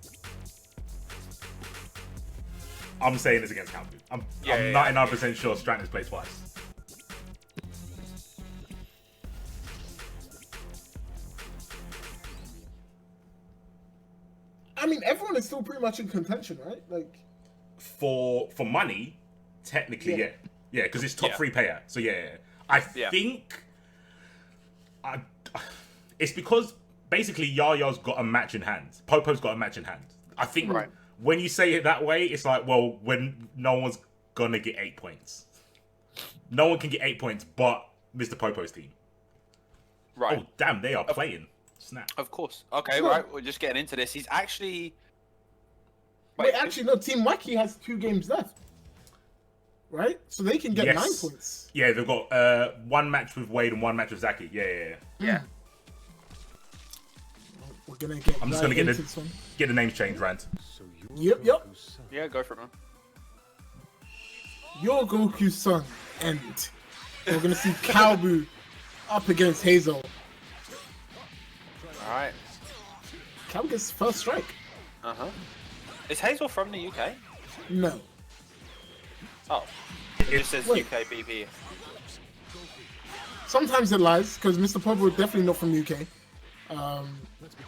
I'm saying it's against Calbu. I'm 99% sure Strand has played twice. I mean, everyone is still pretty much in contention, right? Like, for money, technically, yeah, because it's top 3 payout. So I think it's because basically Yaya's got a match in hand. Popo's got a match in hand. I think when you say it that way, it's like, well, when no one's gonna get 8 points. No one can get 8 points, but Mr. Popo's team. Right. Oh damn, they are playing. Snap. Of course. Okay, right. We're just getting into this. He's actually. Wait, actually, no. Team Wacky has 2 games left, right? So they can get 9 points. Yeah, they've got 1 match with Wade and 1 match with Zaki. Yeah. We're gonna get. I'm just gonna get the names changed, Rand. Yep. Yeah, go for it, man. Your Goku's son, and we're gonna see Calbu up against Hazel. Alright. Calbu gets first strike. Is Hazel from the UK? No. Oh. It just says UK BP. Sometimes it lies, because Mr. Popo is definitely not from the UK.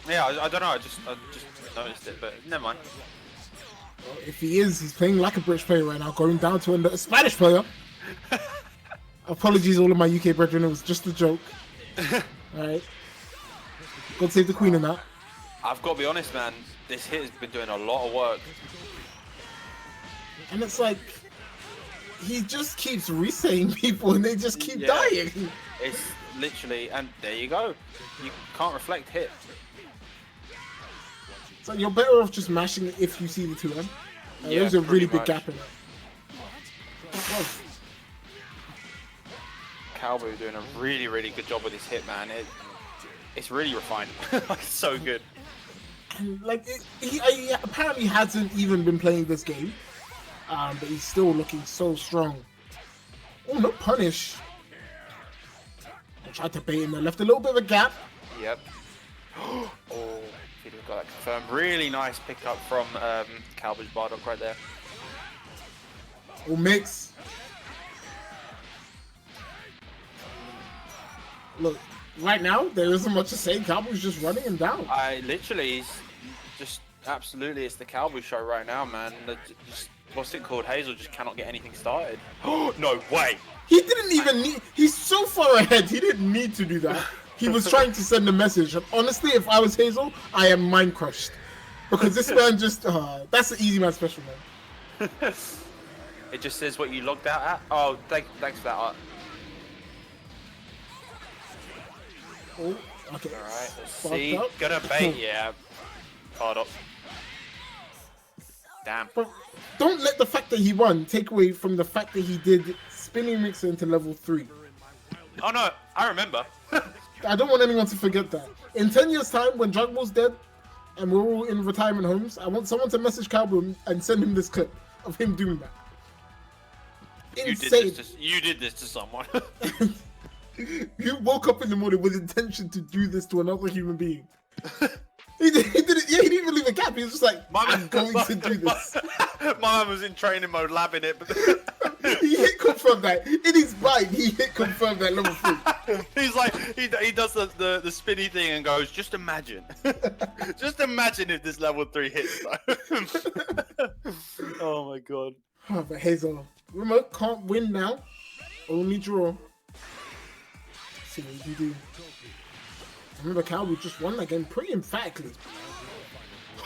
Yeah, I don't know. I just noticed it, but never mind. Well, if he is, he's playing like a British player right now, going down to a Spanish player. Apologies, all of my UK brethren. It was just a joke. Alright. God save the Queen in that. I've got to be honest, man. This hit has been doing a lot of work. And it's like, he just keeps resaying people and they just keep dying. It's literally, and there you go. You can't reflect hit. So you're better off just mashing it if you see the 2M. There's a really big gap in it. Calbu doing a really, really good job with his hit, man. It's really refined. It's so good. And like, he apparently hasn't even been playing this game. But he's still looking so strong. Oh, no punish. I tried to bait him there. Left a little bit of a gap. Yep. Oh, he got that confirmed. Really nice pickup from Calbu's Bardock right there. Oh, mix. Look, right now, there isn't much to say. Calbu's just running him down. He's just absolutely, it's the Calbu show right now, man. What's it called? Hazel just cannot get anything started. Oh, no way. He didn't even need... He's so far ahead, he didn't need to do that. He was trying to send a message. And honestly, if I was Hazel, I am mind crushed. Because this man just... that's an easy man special, man. It just says what you logged out at. Oh, thanks for that art. Oh, okay. Alright, let's see. Gonna bait, yeah. Hard up. Damn. But don't let the fact that he won take away from the fact that he did spinning mixer into level 3. Oh no, I remember. I don't want anyone to forget that. In 10 years' time, when Dragon Ball's dead and we're all in retirement homes, I want someone to message Calbu and send him this clip of him doing that. Insane. You did this to someone. You woke up in the morning with intention to do this to another human being. He did it. Yeah, he didn't even leave a gap. He was just like, I'm going to do this. My man was in training mode, labbing it. But he hit confirm that. In his mind, he hit confirm that level 3. He's like, he does the spinny thing and goes, just imagine. Just imagine if this level 3 hits. Oh my god. Oh, but Hazel, Remote can't win now. Only draw. See what you can do. Remember, Calbu just won that game pretty emphatically.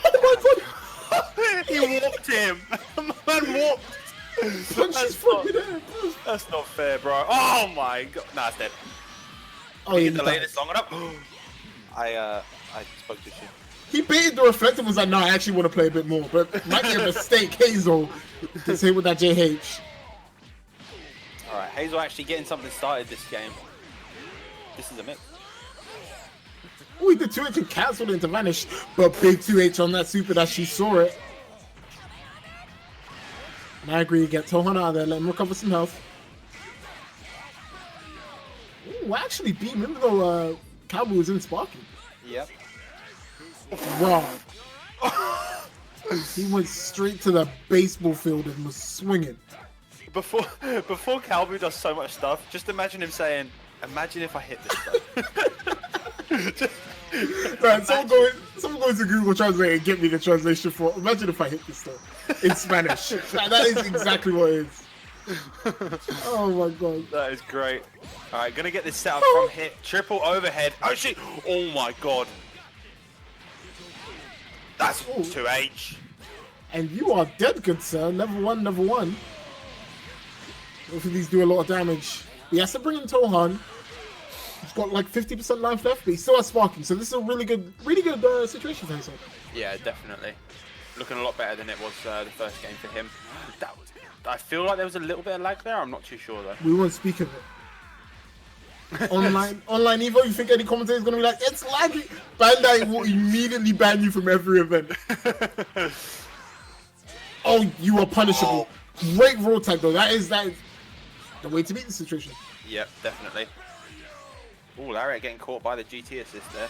Oh my god! He walked him! Man walked! That's not fair, bro. Oh my god. Nah, it's dead. Oh, you delayed this long enough? I spoke too soon. He baited the reflector, was like, no, I actually want to play a bit more. But might be a mistake, Hazel, to say with that JH. Alright, Hazel actually getting something started this game. This is a mix. Oh, he did 2H and cancelled it to vanish. But big 2H on that super dash, she saw it. And I agree, get Tohan out of there, let him recover some health. Ooh, actually beat him, even though Calbu was in Sparky. Yep. Wow. He went straight to the baseball field and was swinging. Before Calbu does so much stuff, just imagine him saying, imagine if I hit this though. Right, someone goes to Google Translate and get me the translation for imagine if I hit this though in Spanish. That is exactly what it is. Oh my god. That is great. Alright, gonna get this set up from hit. Triple overhead. Oh shit! Oh my god. That's 2H. And you are dead, good sir. Level 1, level 1. Both of these do a lot of damage. He has to bring in Tohan. He's got like 50% life left, but he still has Sparking. So this is a really good situation for himself. Yeah, definitely. Looking a lot better than it was the first game for him. I feel like there was a little bit of lag there. I'm not too sure though. We won't speak of it. Online Evo, you think any commentator is going to be like, it's laggy? Bandai will immediately ban you from every event. Oh, you are punishable. Oh. Great raw tag though. That is the way to beat the situation. Yep, definitely. Oh, Lariat getting caught by the GT assist there.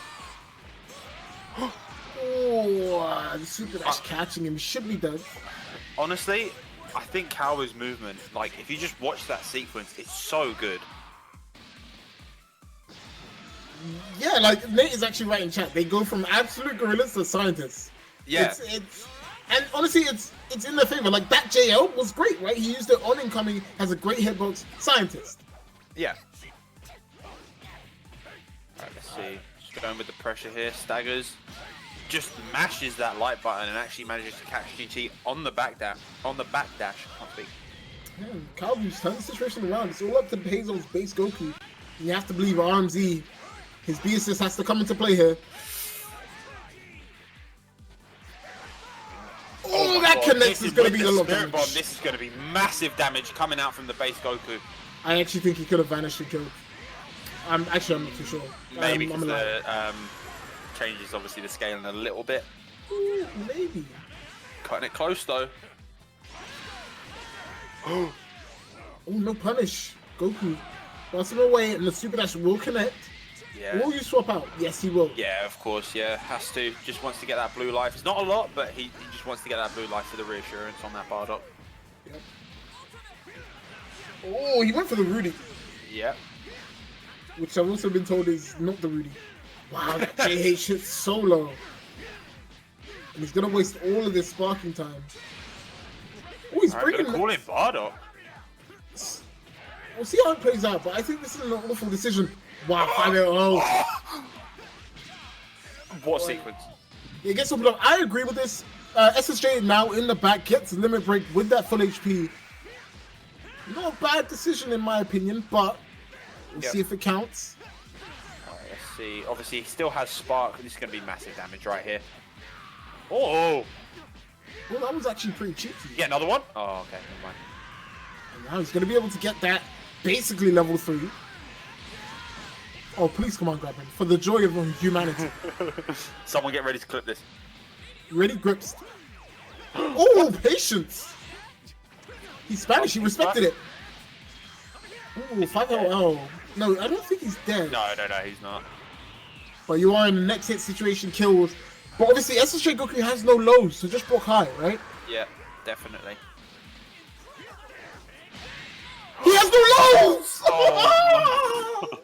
Oh, the super dash catching him should be done. Honestly, I think Calbu's movement, like if you just watch that sequence, it's so good. Yeah, like Nate is actually right in chat. They go from absolute gorillas to scientists. Yeah. And honestly, it's in their favor. Like that JL was great, right? He used it on incoming, has a great hitbox. Scientist. Yeah. Alright, let's see. Just going with the pressure here. Staggers. Just mashes that light button and actually manages to catch GT on the back dash. Can't speak. Man, Calbu's turned the situation around. It's all up to Hazel's base Goku. You have to believe RMZ. His B assist has to come into play here. Oh, that connects is going to be the Spirit Bomb. This is going to be massive damage coming out from the base Goku. I actually think he could have vanished and killed. I'm not too sure. Maybe because the changes obviously the scaling a little bit. Ooh, maybe. Cutting it close though. Oh, no punish. Goku. Pass him away and the super dash will connect. Yeah. Will you swap out? Yes, he will. Yeah, of course, yeah. Has to. Just wants to get that blue life. It's not a lot, but he just wants to get that blue life for the reassurance on that Bardock. Yep. Oh, he went for the Rudy. Yep. Which I've also been told is not the Rudy. Wow, that JH hits so low. And he's going to waste all of this sparking time. Oh, he's bringing... I'm going to call him Bardock. We'll see how it plays out, but I think this is an awful decision. Wow, 5-0. What sequence? It gets opened up. I agree with this. SSJ now in the back gets limit break with that full HP. Not a bad decision in my opinion, but we'll see if it counts. Alright, let's see. Obviously, he still has Spark. This is going to be massive damage right here. Oh! Well, that was actually pretty cheeky. Yeah, another one? Oh, okay. Never mind. And now he's going to be able to get that basically level 3. Oh, please come on, grab him. For the joy of humanity. Someone get ready to clip this. Ready, grips. Oh, patience. He's Spanish. He respected it. Ooh, 5-0. No, I don't think he's dead. No, he's not. But you are in the next hit situation, kills. But obviously, SSJ Goku has no lows, so just block high, right? Yeah, definitely. He has no lows! Oh,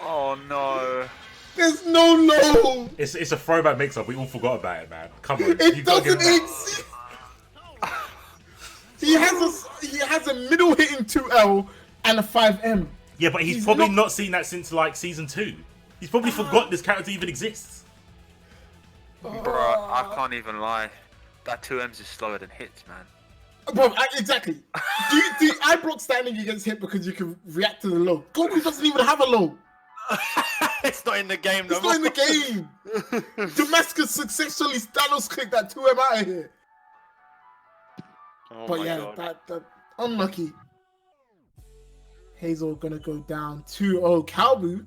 oh no. There's no low! It's a throwback mix-up. We all forgot about it, man. Come on. It doesn't exist! He has a middle hitting 2L and a 5M. Yeah, but he's probably not seen that since like season 2. He's probably forgot this character even exists. Bro, I can't even lie. That 2Ms is slower than hits, man. Bro, exactly. do I block standing against hit because you can react to the low? Goku doesn't even have a low. It's not in the game, no It's not in the game. Damascus successfully Thanos clicked that 2M out of here. Oh But my yeah, God. that unlucky. Hazel gonna go down 2-0. Calbu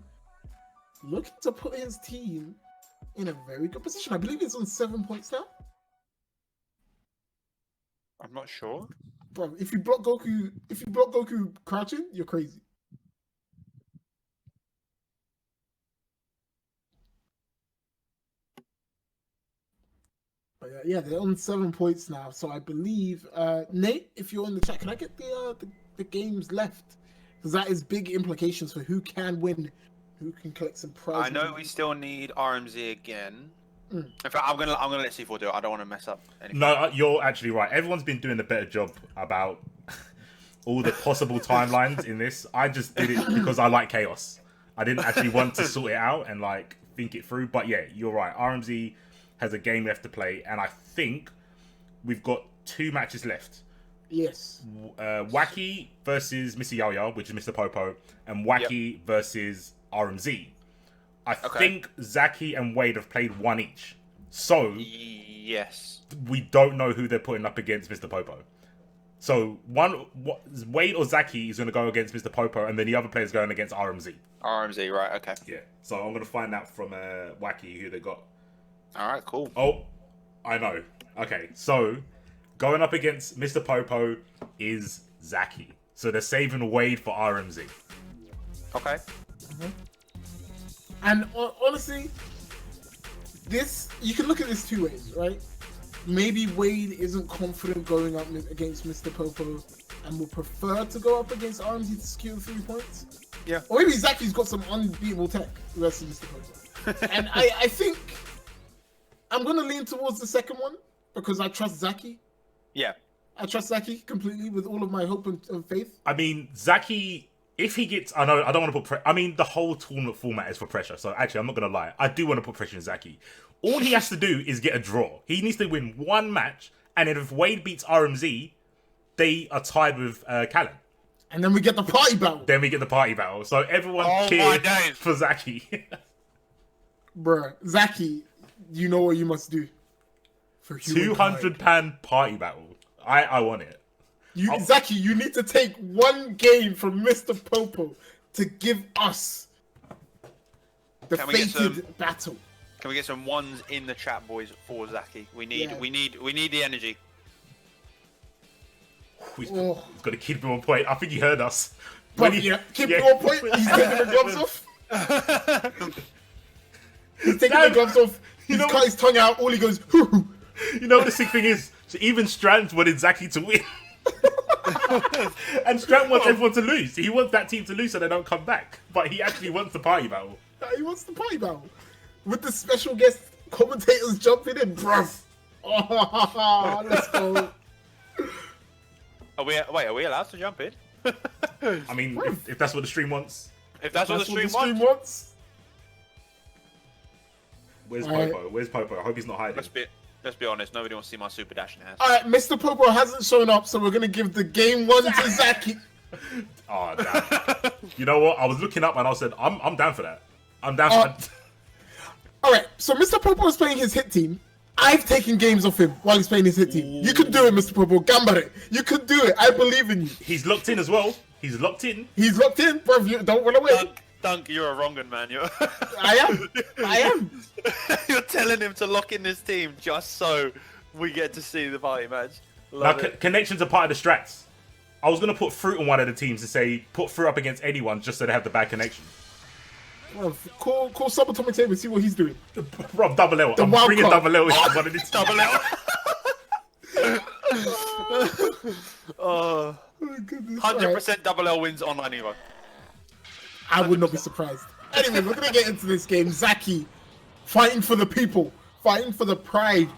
looking to put his team in a very good position. I believe it's on 7 points now. I'm not sure. Bro, if you block Goku crouching, you're crazy. But yeah, they're on 7 points now. So I believe Nate, if you're in the chat, can I get the games left? Because that is big implications for who can win, who can collect some prizes. I know we still need RMZ again. In fact, I'm gonna let C4 do it. I don't want to mess up anything. No, you're actually right. Everyone's been doing a better job about all the possible timelines in this. I just did it because I like chaos. I didn't actually want to sort it out and like think it through. But yeah, you're right. RMZ has a game left to play, and I think we've got 2 matches left. Yes. Wacky versus Mr. Yaya, which is Mr. Popo, and Wacky versus RMZ. I think Zaki and Wade have played 1 each. So, yes, we don't know who they're putting up against Mr. Popo. So, Wade or Zaki is going to go against Mr. Popo, and then the other player is going against RMZ. RMZ, right, okay. Yeah, so I'm going to find out from Wacky who they got. Alright, cool. Oh, I know. Okay, so, going up against Mr. Popo is Zaki. So, they're saving Wade for RMZ. Okay. And honestly, this you can look at this 2 ways, right? Maybe Wade isn't confident going up against Mr. Popo and will prefer to go up against RMZ to secure 3 points. Yeah. Or maybe Zaki's got some unbeatable tech versus Mr. Popo. And I think I'm going to lean towards the second one because I trust Zaki. Yeah. I trust Zaki completely with all of my hope and faith. I mean, Zaki... If he gets, I know I don't want to put I mean, the whole tournament format is for pressure. So actually, I'm not going to lie. I do want to put pressure on Zaki. All he has to do is get a draw. He needs to win 1 match. And then if Wade beats RMZ, they are tied with Callan. And then we get the party battle. So everyone cheers for Zaki. Bruh, Zaki, you know what you must do. For £200 party battle. I want it. Zaki, you need to take 1 game from Mr. Popo to give us the fated battle. Can we get some 1s in the chat, boys, for Zaki? We need the energy. He's got a kid on point. I think he heard us. Kid on point. He's taking the gloves off. He's taking the gloves off. He's cut his tongue out. All he goes, hoo. You know what the sick thing is? So even Strand wanted Zaki to win. And Strand wants everyone to lose. He wants that team to lose so they don't come back. But he actually wants the party battle. He wants the party battle. With the special guest commentators jumping in, bruv. Oh, let's go. Are we allowed to jump in? I mean, if that's what the stream wants. If that's what the stream wants. Where's Popo? Where's Popo? I hope he's not hiding. Let's be honest, nobody wants to see my super dash in the house. Alright, Mr. Popo hasn't shown up, so we're going to give the game 1 to Zaki. Oh, damn. You know what? I was looking up and I said, I'm down for that. I'm down for that. Alright, so Mr. Popo is playing his hit team. I've taken games off him while he's playing his hit team. You can do it, Mr. Popo. Gambare. You can do it. I believe in you. He's locked in as well. He's locked in. He's locked in. Bro, don't run away. Dunk, you're a wrong one, man. I am. You're telling him to lock in this team just so we get to see the party match. Connections are part of the strats. I was going to put Fruit on one of the teams to say, put Fruit up against anyone just so they have the bad connection. Well, call Subatomic Tape and see what he's doing. Rob, Double L. I'm bringing Double L. Double L. Oh, my goodness. 100% Double L wins online Evo. I would not be surprised. Anyway, we're going to get into this game. Zaki, fighting for the people, fighting for the pride,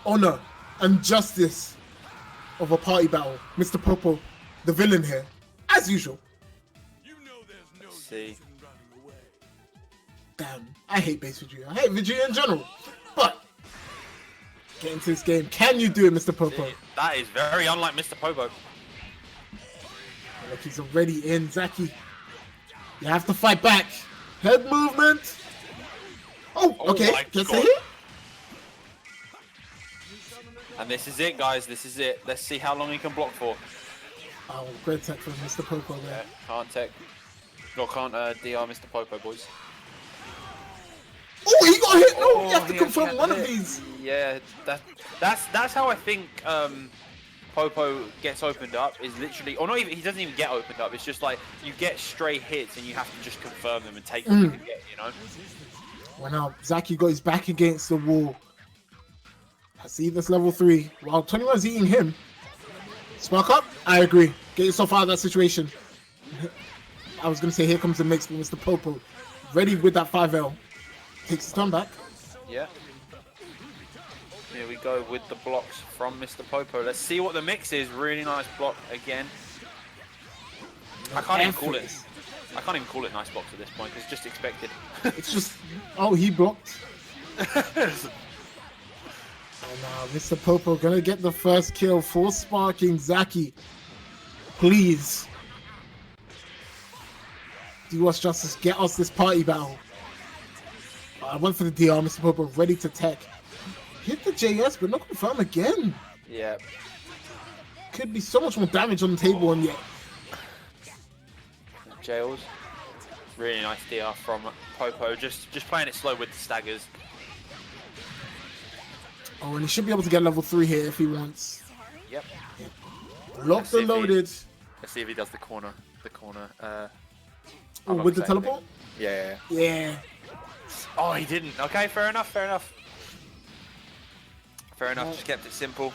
honor, and justice of a party battle. Mr. Popo, the villain here, as usual. See. damn, I hate base Vegeta. I hate Vegeta in general. But get into this game. Can you do it, Mr. Popo? That is very unlike Mr. Popo. Look, he's already in, Zaki. You have to fight back. Head movement. Oh, okay. Gets a hit. And this is it, guys. This is it. Let's see how long he can block for. Oh, great tech from Mr. Popo there. Yeah, can't tech. No, can't DR Mr. Popo, boys. Oh, he got hit. No, you have to confirm one of these. Yeah, that's how I think Popo gets opened up. Is literally, or not even. He doesn't even get opened up. It's just like you get stray hits and you have to just confirm them and take what you can get. You know. Well, now Zaki got his back against the wall. I see this level 3. While 21's eating him. Spark up? I agree. Get yourself out of that situation. I was going to say, here comes the mix with Mr. Popo. Ready with that 5L. Takes his turn back. Yeah. Here we go with the blocks from Mr. Popo. Let's see what the mix is. Really nice block again. I can't even call it. I can't even call it nice blocks at this point. It's just expected. It's just... Oh, he blocked. And now Mr. Popo gonna get the first kill for sparking Zaki. Please. Do us justice. Get us this party battle. I went for the DR. Mr. Popo ready to tech. Hit the JS, but not confirm again. Yeah. Could be so much more damage on the table, and yet. Jails. Really nice DR from Popo. Just playing it slow with the staggers. Oh, and he should be able to get level 3 here if he wants. Yep. Locked and loaded. Let's see if he does the corner. Oh, with the teleport? Yeah. Yeah. Oh, he didn't. Okay, fair enough. Fair enough. Just kept it simple.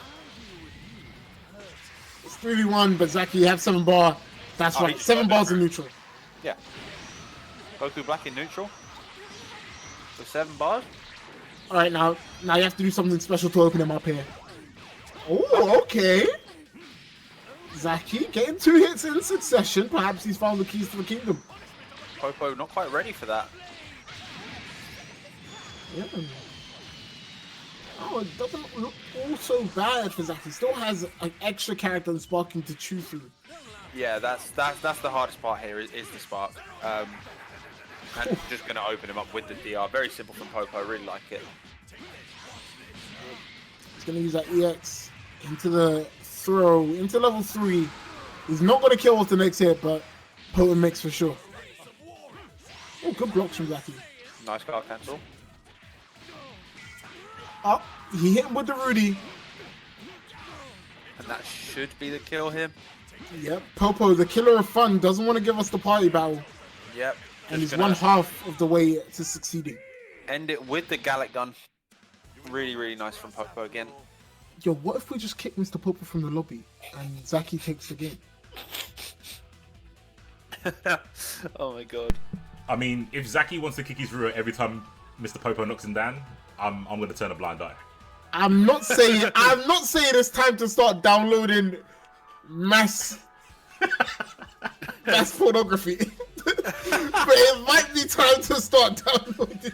It's 3v1, but Zaki, you have 7 bar. That's right. 7 bars in neutral. Yeah. Goku Black in neutral. With 7 bars. Alright, now you have to do something special to open him up here. Oh, okay. Zaki getting 2 hits in succession. Perhaps he's found the keys to the kingdom. Popo not quite ready for that. Yeah. Oh, it doesn't look all so bad for Zaki. Still has an extra character and sparking to chew through. Yeah, that's the hardest part here is the spark. And just going to open him up with the DR. Very simple from Popo. I really like it. He's going to use that EX into the throw, into level 3. He's not going to kill us the next hit, but potent mix for sure. Oh, good blocks from Zaki. Nice guard cancel. Oh, he hit him with the Rudy. And that should be the kill here. Yep, Popo, the killer of fun, doesn't want to give us the party battle. Yep. And he's 1/2 of the way to succeeding. End it with the Gallic gun. Really, really nice from Popo again. Yo, what if we just kick Mr. Popo from the lobby and Zaki takes the game? Oh my god. I mean, if Zaki wants to kick his rear every time Mr. Popo knocks him down, I'm going to turn a blind eye. I'm not saying it's time to start downloading mass pornography. But it might be time to start downloading.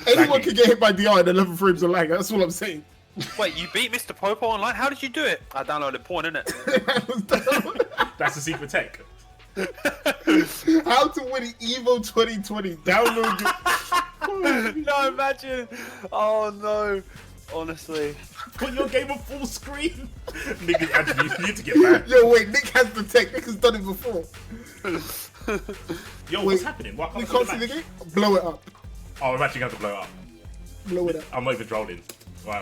Anyone can get hit by DR in 11 frames of lag. That's what I'm saying. Wait, you beat Mr. Popo online? How did you do it? I downloaded porn, innit? That's the secret tech. How to win Evo 2020. Download it. No, imagine. Oh no. Honestly. Put your game on full screen. Nick is actually you need to get back. Yo, wait, Nick has the tech. Nick has done it before. Yo, what's happening? Why We can't see the game? Blow it up. Oh, I'm actually going to blow it up. Blow it up. I'm not even trolling. Wait.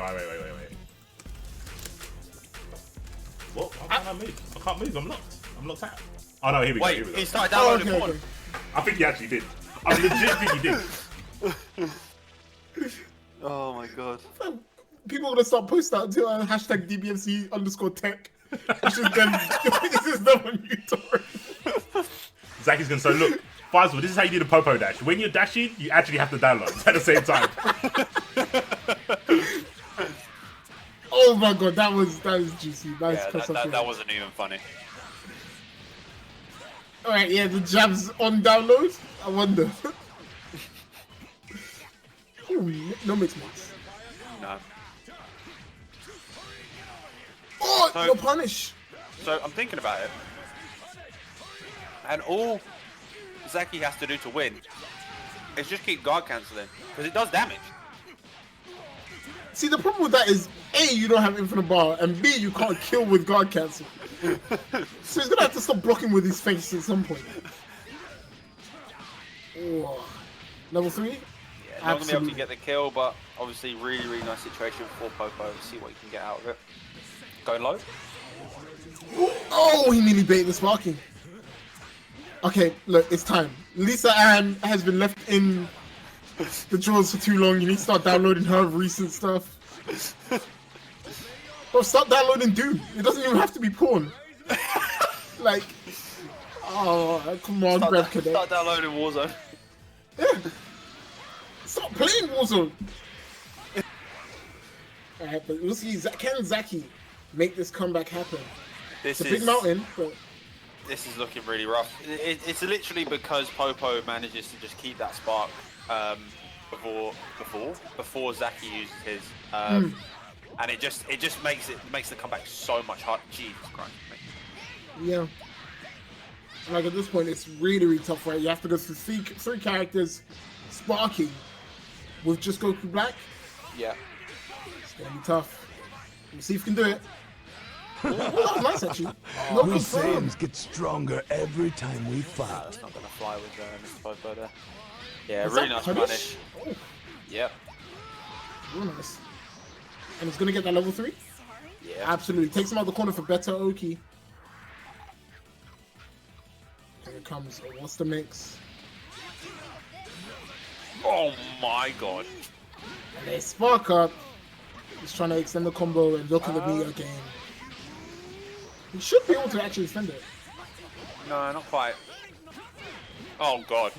What? How can I move? I can't move. I'm locked. I'm locked out. Oh no, here we go. Wait, he started downloading porn. Okay. I think he actually did. I legit think he did. Oh my god. People are gonna start posting out until hashtag DBFZ_tech. This is them on YouTube. Zaki's gonna say, look, Faisal, this is how you do the Popo dash. When you're dashing, you actually have to download at the same time. Oh my god, that was juicy. Nice. Yeah, that wasn't even funny. Alright, yeah, the jab's on download. I wonder. Ooh, no mix. No. Oh, no punish. So I'm thinking about it. And all Zaki has to do to win is just keep guard cancelling. Because it does damage. See, the problem with that is, A, you don't have infinite bar, and B, you can't kill with guard cancel. So he's gonna have to stop blocking with his face at some point. Oh. Level 3? Yeah, not gonna be able to get the kill, but obviously really nice situation for Popo. See what you can get out of it. Going low. Oh, he nearly baited the sparking. Okay, look, it's time. Lisa Ann has been left in the drawers for too long. You need to start downloading her recent stuff. Bro, start downloading Doom. It doesn't even have to be porn. Like, oh, come on, Brad Cadet. Start downloading Warzone. Yeah. Stop playing Warzone. Alright, but we'll see. Can Zaki make this comeback happen? It's a big mountain, but... This is looking really rough. It's literally because Popo manages to just keep that spark before Zaki uses his, and it just makes the comeback so much harder. Jesus Christ, mate. Yeah. Like at this point, it's really tough, right? You have to go through three characters sparking with just Goku Black. Yeah. It's gonna be tough. We'll see if we can do it. Oh, that was nice, actually. No We confirm. Saiyans get stronger every time we fight. It's not gonna fly with Mr. Popo there. Yeah, Is really that nice punish. Oh, Yep. real nice. And he's gonna get that level 3? Yeah. Absolutely. Takes him out the corner for better Oki. Here it comes. What's the mix? Oh my god. And they spark up. He's trying to extend the combo and look at the meter game. He should be able to actually extend it. No, not quite. Oh god.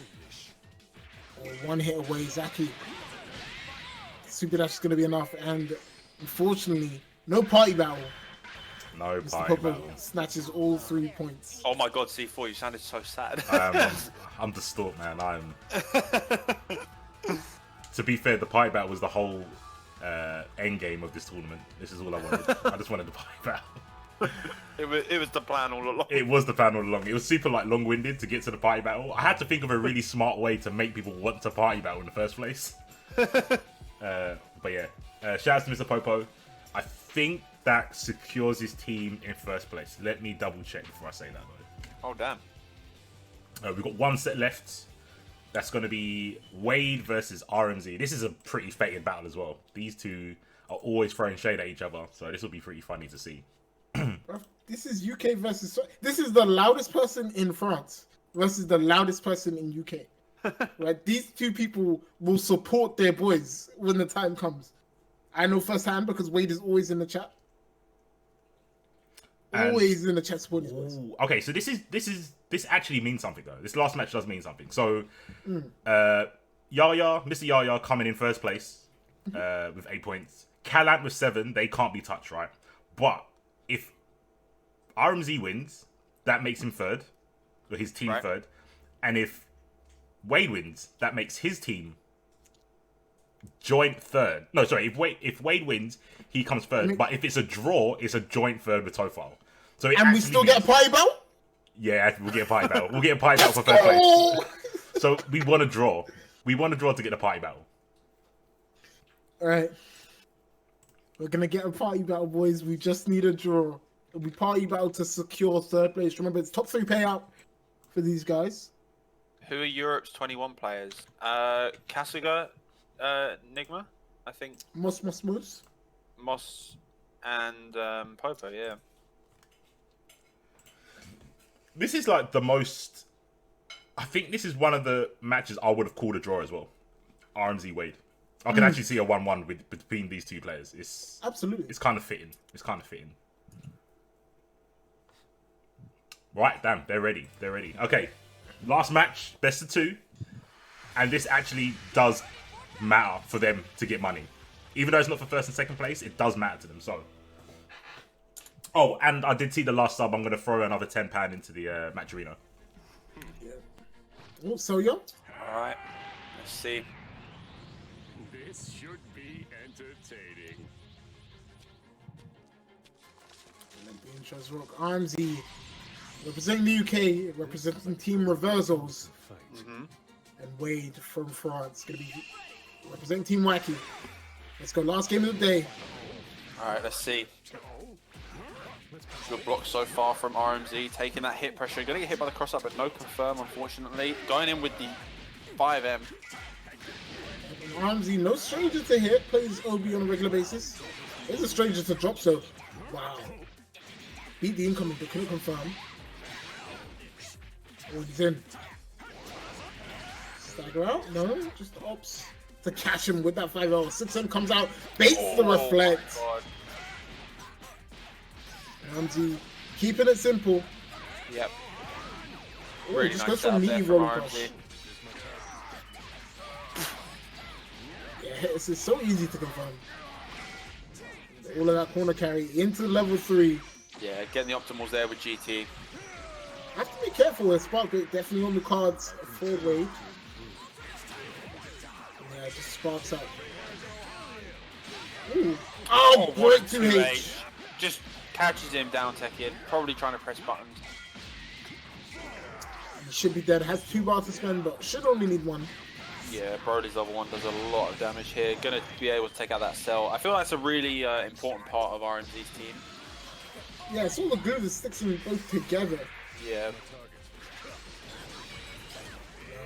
Oh, one hit away, Zaki. Super Dash is going to be enough, and unfortunately, no party battle. No Mr. party Popo battle. snatches all 3 points. Oh my god, C4, you sounded so sad. I'm distraught, man. To be fair, the party battle was the whole end game of this tournament. This is all I wanted. I just wanted the party battle. It was the plan all along. It was the plan all along. It was super like long-winded to get to the party battle. I had to think of a really smart way to make people want to party battle in the first place. But yeah, shout out to Mr. Popo. I think that secures his team in first place. Let me double check before I say that though. Oh damn. We've got one set left. That's going to be Wade versus RMZ. This is a pretty fated battle as well. These two are always throwing shade at each other, so this will be pretty funny to see. This is UK versus... This is the loudest person in France versus the loudest person in UK. Right? These two people will support their boys when the time comes. I know firsthand because Wade is always in the chat. Always in the chat supporting his boys. Okay, so this actually means something though. This last match does mean something. So, Mr. Yaya coming in first place with 8 points. Calant with 7. They can't be touched, right? But if RMZ wins, that makes him third, or his team third. And if Wade wins, that makes his team joint third. No, sorry. If Wade wins, he comes third. But if it's a draw, it's a joint third with Tofile. So and we still get a party battle? Yeah, we'll get a party battle. We'll get a party battle for first place. So we want to draw. We want to draw to get a party battle. All right. We're going to get a party battle, boys. We just need a draw. It'll be party battle to secure third place. Remember, it's top 3 payout for these guys. Who are Europe's 21 players? Kasuga, Nigma, I think. Moss. Moss and Popo, yeah. This is like the most... I think this is one of the matches I would have called a draw as well. RMZ Wade. I can actually see a 1-1 between these two players. It's absolutely. It's kind of fitting. Right, damn, they're ready. Okay, last match, best of 2. And this actually does matter for them to get money. Even though it's not for first and second place, it does matter to them, so. Oh, and I did see the last sub. I'm going to throw another £10 into the match arena. Oh, so young. All right, let's see. This should be entertaining. Rock RMZ representing the UK, representing Team Reversals, and Wade from France gonna be representing Team Wacky. Let's go, last game of the day. All right, let's see. Good block so far from RMZ, taking that hit pressure. Gonna get hit by the cross up, but no confirm, unfortunately. Going in with the 5M. And RMZ, no stranger to hit, plays OB on a regular basis. Is a stranger to drop, so wow. Beat the incoming, but couldn't confirm. Oh, he's in. Stagger out? No, just ops to catch him with that 5L. 6M comes out, baits the reflect. RMZ keeping it simple. Yep. Oh, Really just nice goes for me rolling cross. Yeah, it's so easy to confirm. All of that corner carry into level 3. Yeah, getting the optimals there with GT. Have to be careful with Spark, but definitely on the cards for Wade. Yeah, just sparks up. Ooh. Oh, great 2H. Just catches him down tech in, probably trying to press buttons. He should be dead. Has 2 bars to spend, but should only need 1. Yeah, Brody's level 1 does a lot of damage here. Gonna be able to take out that cell. I feel like that's a really important part of RMZ's team. Yeah, it's all the glue that sticks them both together. Yeah.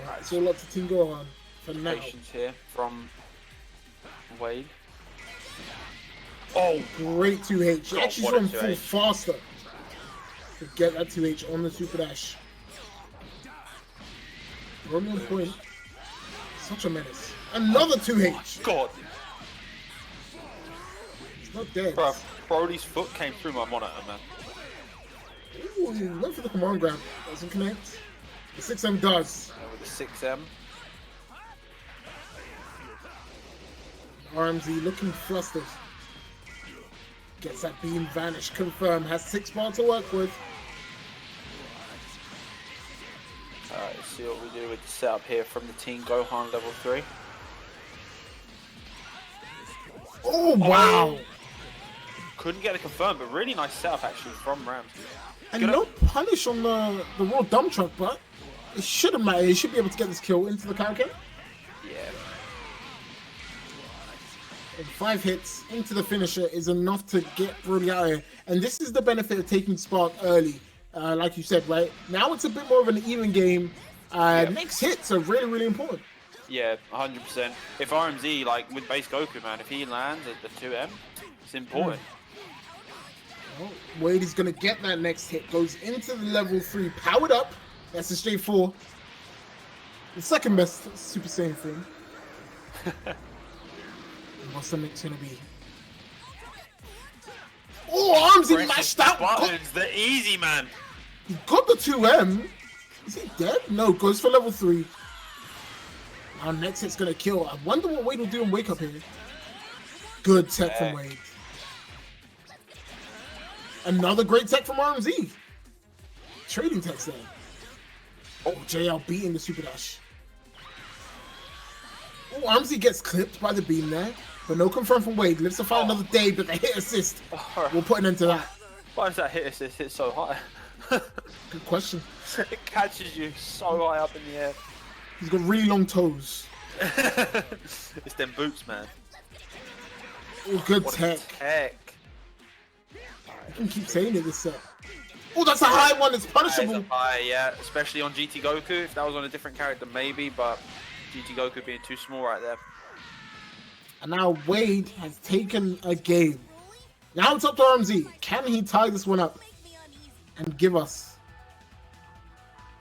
Alright, so a lot to Team Go on for now. Patience here from Wade. Oh, great 2H. He actually run full faster to get that 2H on the Super Dash. Running on point. Such a menace. Another 2H. God. He's not dead. Bro, Brody's foot came through my monitor, man. Ooh, he went for the command grab. Doesn't connect. The 6M does. With the 6M. RMZ looking flustered. Gets that beam vanish confirmed. Has 6 bar to work with. Alright, let's see what we do with the setup here from the Team Gohan level 3. Oh, wow. Couldn't get it confirmed, but really nice setup actually from Rams. And no punish on the raw dump truck, but it shouldn't matter. He should be able to get this kill into the character. Yeah. And 5 hits into the finisher is enough to get Brody out of here. And this is the benefit of taking Spark early. Like you said, right? Now it's a bit more of an even game. Next hits are really, really important. Yeah, 100%. If RMZ, like with base Goku, man, if he lands at the 2M, it's important. Well, Wade is going to get that next hit. Goes into the level 3, powered up. That's a straight 4. The second best Super Saiyan thing. What's the next going to be? Oh, RMZ mashed out. Buttons, the easy man. He got the 2M. Is he dead? No, goes for level 3. Our next hit's gonna kill. I wonder what Wade will do in Wake Up here. Good tech from Wade. Another great tech from RMZ. Trading techs there. Oh, JL beating the Super Dash. Oh, RMZ gets clipped by the beam there. But no confirm from Wade. Lives to fight another day, but the hit assist will put an end to that. Why does that hit assist hit so high? Good question. It catches you so high up in the air. He's got really long toes. It's them boots, man. Oh, good What tech. Tech. I can keep saying it this set. Oh, that's a high one. It's punishable. High, yeah, especially on GT Goku. If that was on a different character, maybe, but GT Goku being too small right there. And now Wade has taken a game. Now it's up to RMZ. Can he tie this one up and give us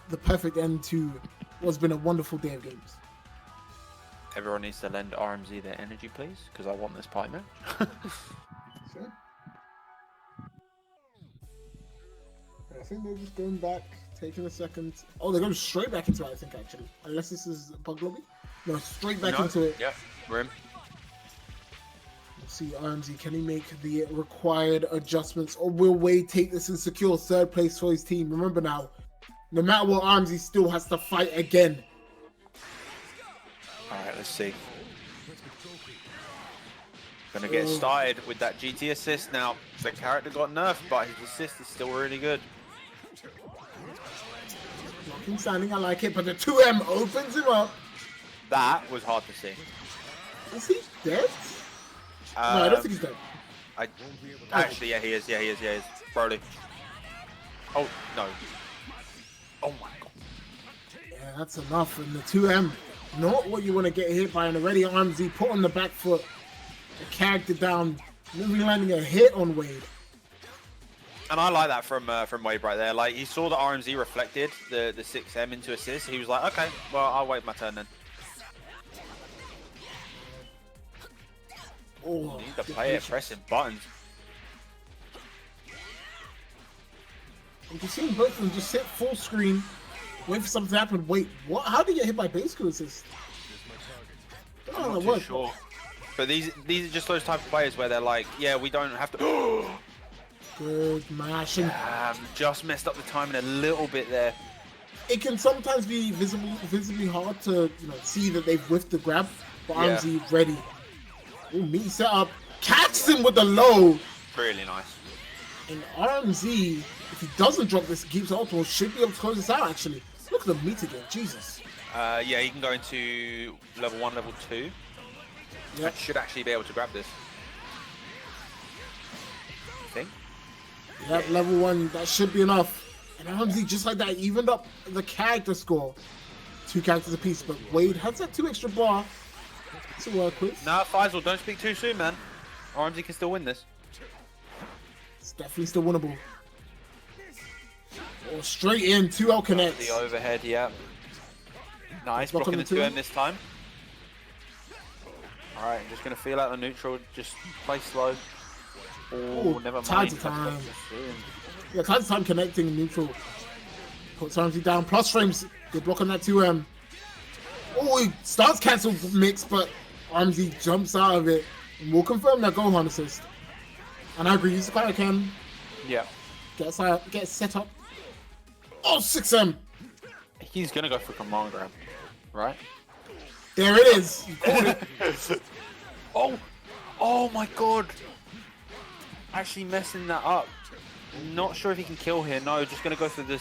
the perfect end to what's been a wonderful day of games? Everyone needs to lend RMZ their energy, please, because I want this pipe match. Sure. I think they're just going back, taking a second. Oh, they're going straight back into it, I think, actually. Unless this is Bug Lobby. No, straight back into it. Yep, Rim. Let's see, RMZ, can he make the required adjustments, or will Wade take this and secure 3rd place for his team? Remember now, no matter what, RMZ still has to fight again let's see. Gonna get started with that GT assist now. The character got nerfed, but his assist is still really good. Blocking standing, I like it, but the 2M opens him up. That was hard to see. Is he dead? No, I don't think he's dead. Actually, yeah, he is. Yeah, he is. Broly. Oh, no. Oh my god. Yeah, that's enough. And the 2M, not what you want to get hit by. And already RMZ put on the back foot. The character down, moving, landing a hit on Wade. And I like that from Wade right there. Like, he saw the RMZ reflected the 6M into assist. He was like, okay, well, I'll wait my turn then. Oh, you need to play it, pressing buttons. You can see both of them just sit full screen, wait for something to happen. Wait, what? How did you get hit by base skill assist? I'm not too sure. But these are just those type of players where they're like, yeah, we don't have to. Good mashing. Just messed up the timing a little bit there. It can sometimes be visibly hard to see that they've whiffed the grab, but RMZ ready. Ooh, meat set up, catches him with the low. Really nice. And RMZ, if he doesn't drop this, keeps ultimate, should be able to close this out. Actually, look at the meat again. Jesus. Yeah, he can go into level 1, level 2. Yep. Should actually be able to grab this. I think. Yep, level 1, that should be enough. And RMZ just like that evened up the character score. 2 characters apiece, but Wade has that 2 extra bar to work with. Nah, Faisal, don't speak too soon, man. RMZ can still win this. It's definitely still winnable. Oh, straight in, 2L connects. The overhead, yeah. Nice, blocking the 2M this time. Alright, just going to feel out the neutral, just play slow. Oh, never mind. Time to time. Yeah, time to time connecting neutral. Puts RMZ down, plus frames, good block on that 2M. Oh, he starts cancel mix, but RMZ jumps out of it. And we'll confirm that Gohan assist. And I agree, use the card I can. Yeah. Get set up. Oh, 6M. He's going to go for command grab, right? There it is. You caught it. Oh my god. Actually messing that up. Not sure if he can kill here. No, just going to go for the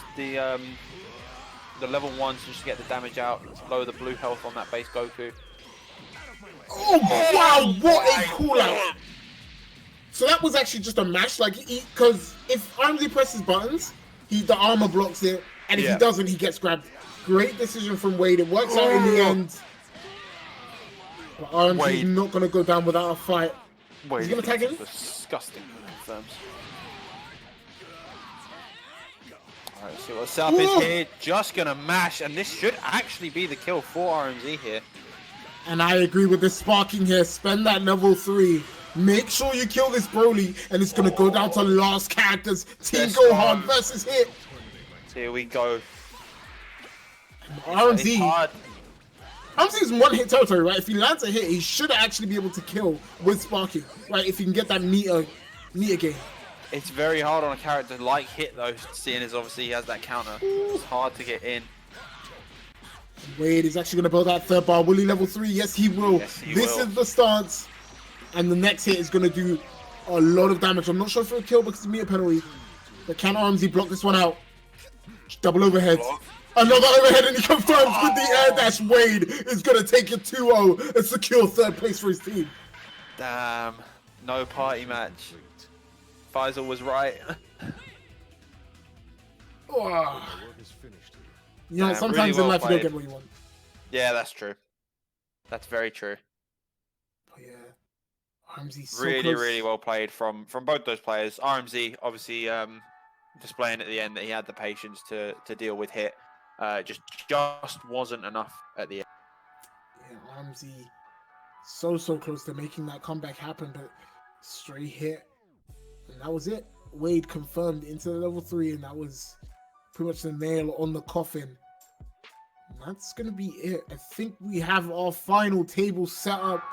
level 1 so just to get the damage out. Lower the blue health on that base Goku. Oh, wow. What a call out. So that was actually just a mash. Like, because if RMZ presses buttons, the armor blocks it. And if he doesn't, he gets grabbed. Great decision from Wade. It works out in the end. But RMZ is not going to go down without a fight. He's going to tag him? Disgusting. Confirms. Alright, let's see what the setup is here. Just going to mash. And this should actually be the kill for RMZ here. And I agree with the sparking here. Spend that level 3. Make sure you kill this Broly. And it's going to go down to last characters. Team Gohan versus Hit. Here we go. RMZ is one-hit territory, right? If he lands a hit, he should actually be able to kill with sparking, right? If you can get that meter game. It's very hard on a character like Hit, though, seeing as obviously he has that counter. It's hard to get in. Wade is actually going to build that 3rd bar. Will he level 3? Yes, he will. Yes, this is the stance. And the next hit is going to do a lot of damage. I'm not sure if it'll kill because of meter penalty. But can RMZ block this one out? Double overhead. Another overhead, and he confirms with the air dash. Wade is going to take it 2-0 and secure 3rd place for his team. Damn. No party match. Faisal was right. Oh. You know, sometimes really in life you don't get what you want. Yeah, that's true. That's very true. Oh, yeah. RMZ so really, close. really well played from both those players. RMZ, obviously, displaying at the end that he had the patience to deal with Hit. Just wasn't enough at the end. Yeah, RMZ so close to making that comeback happen, but straight Hit. And that was it. Wade confirmed into the level 3, and that was pretty much the nail on the coffin. And that's going to be it. I think we have our final table set up.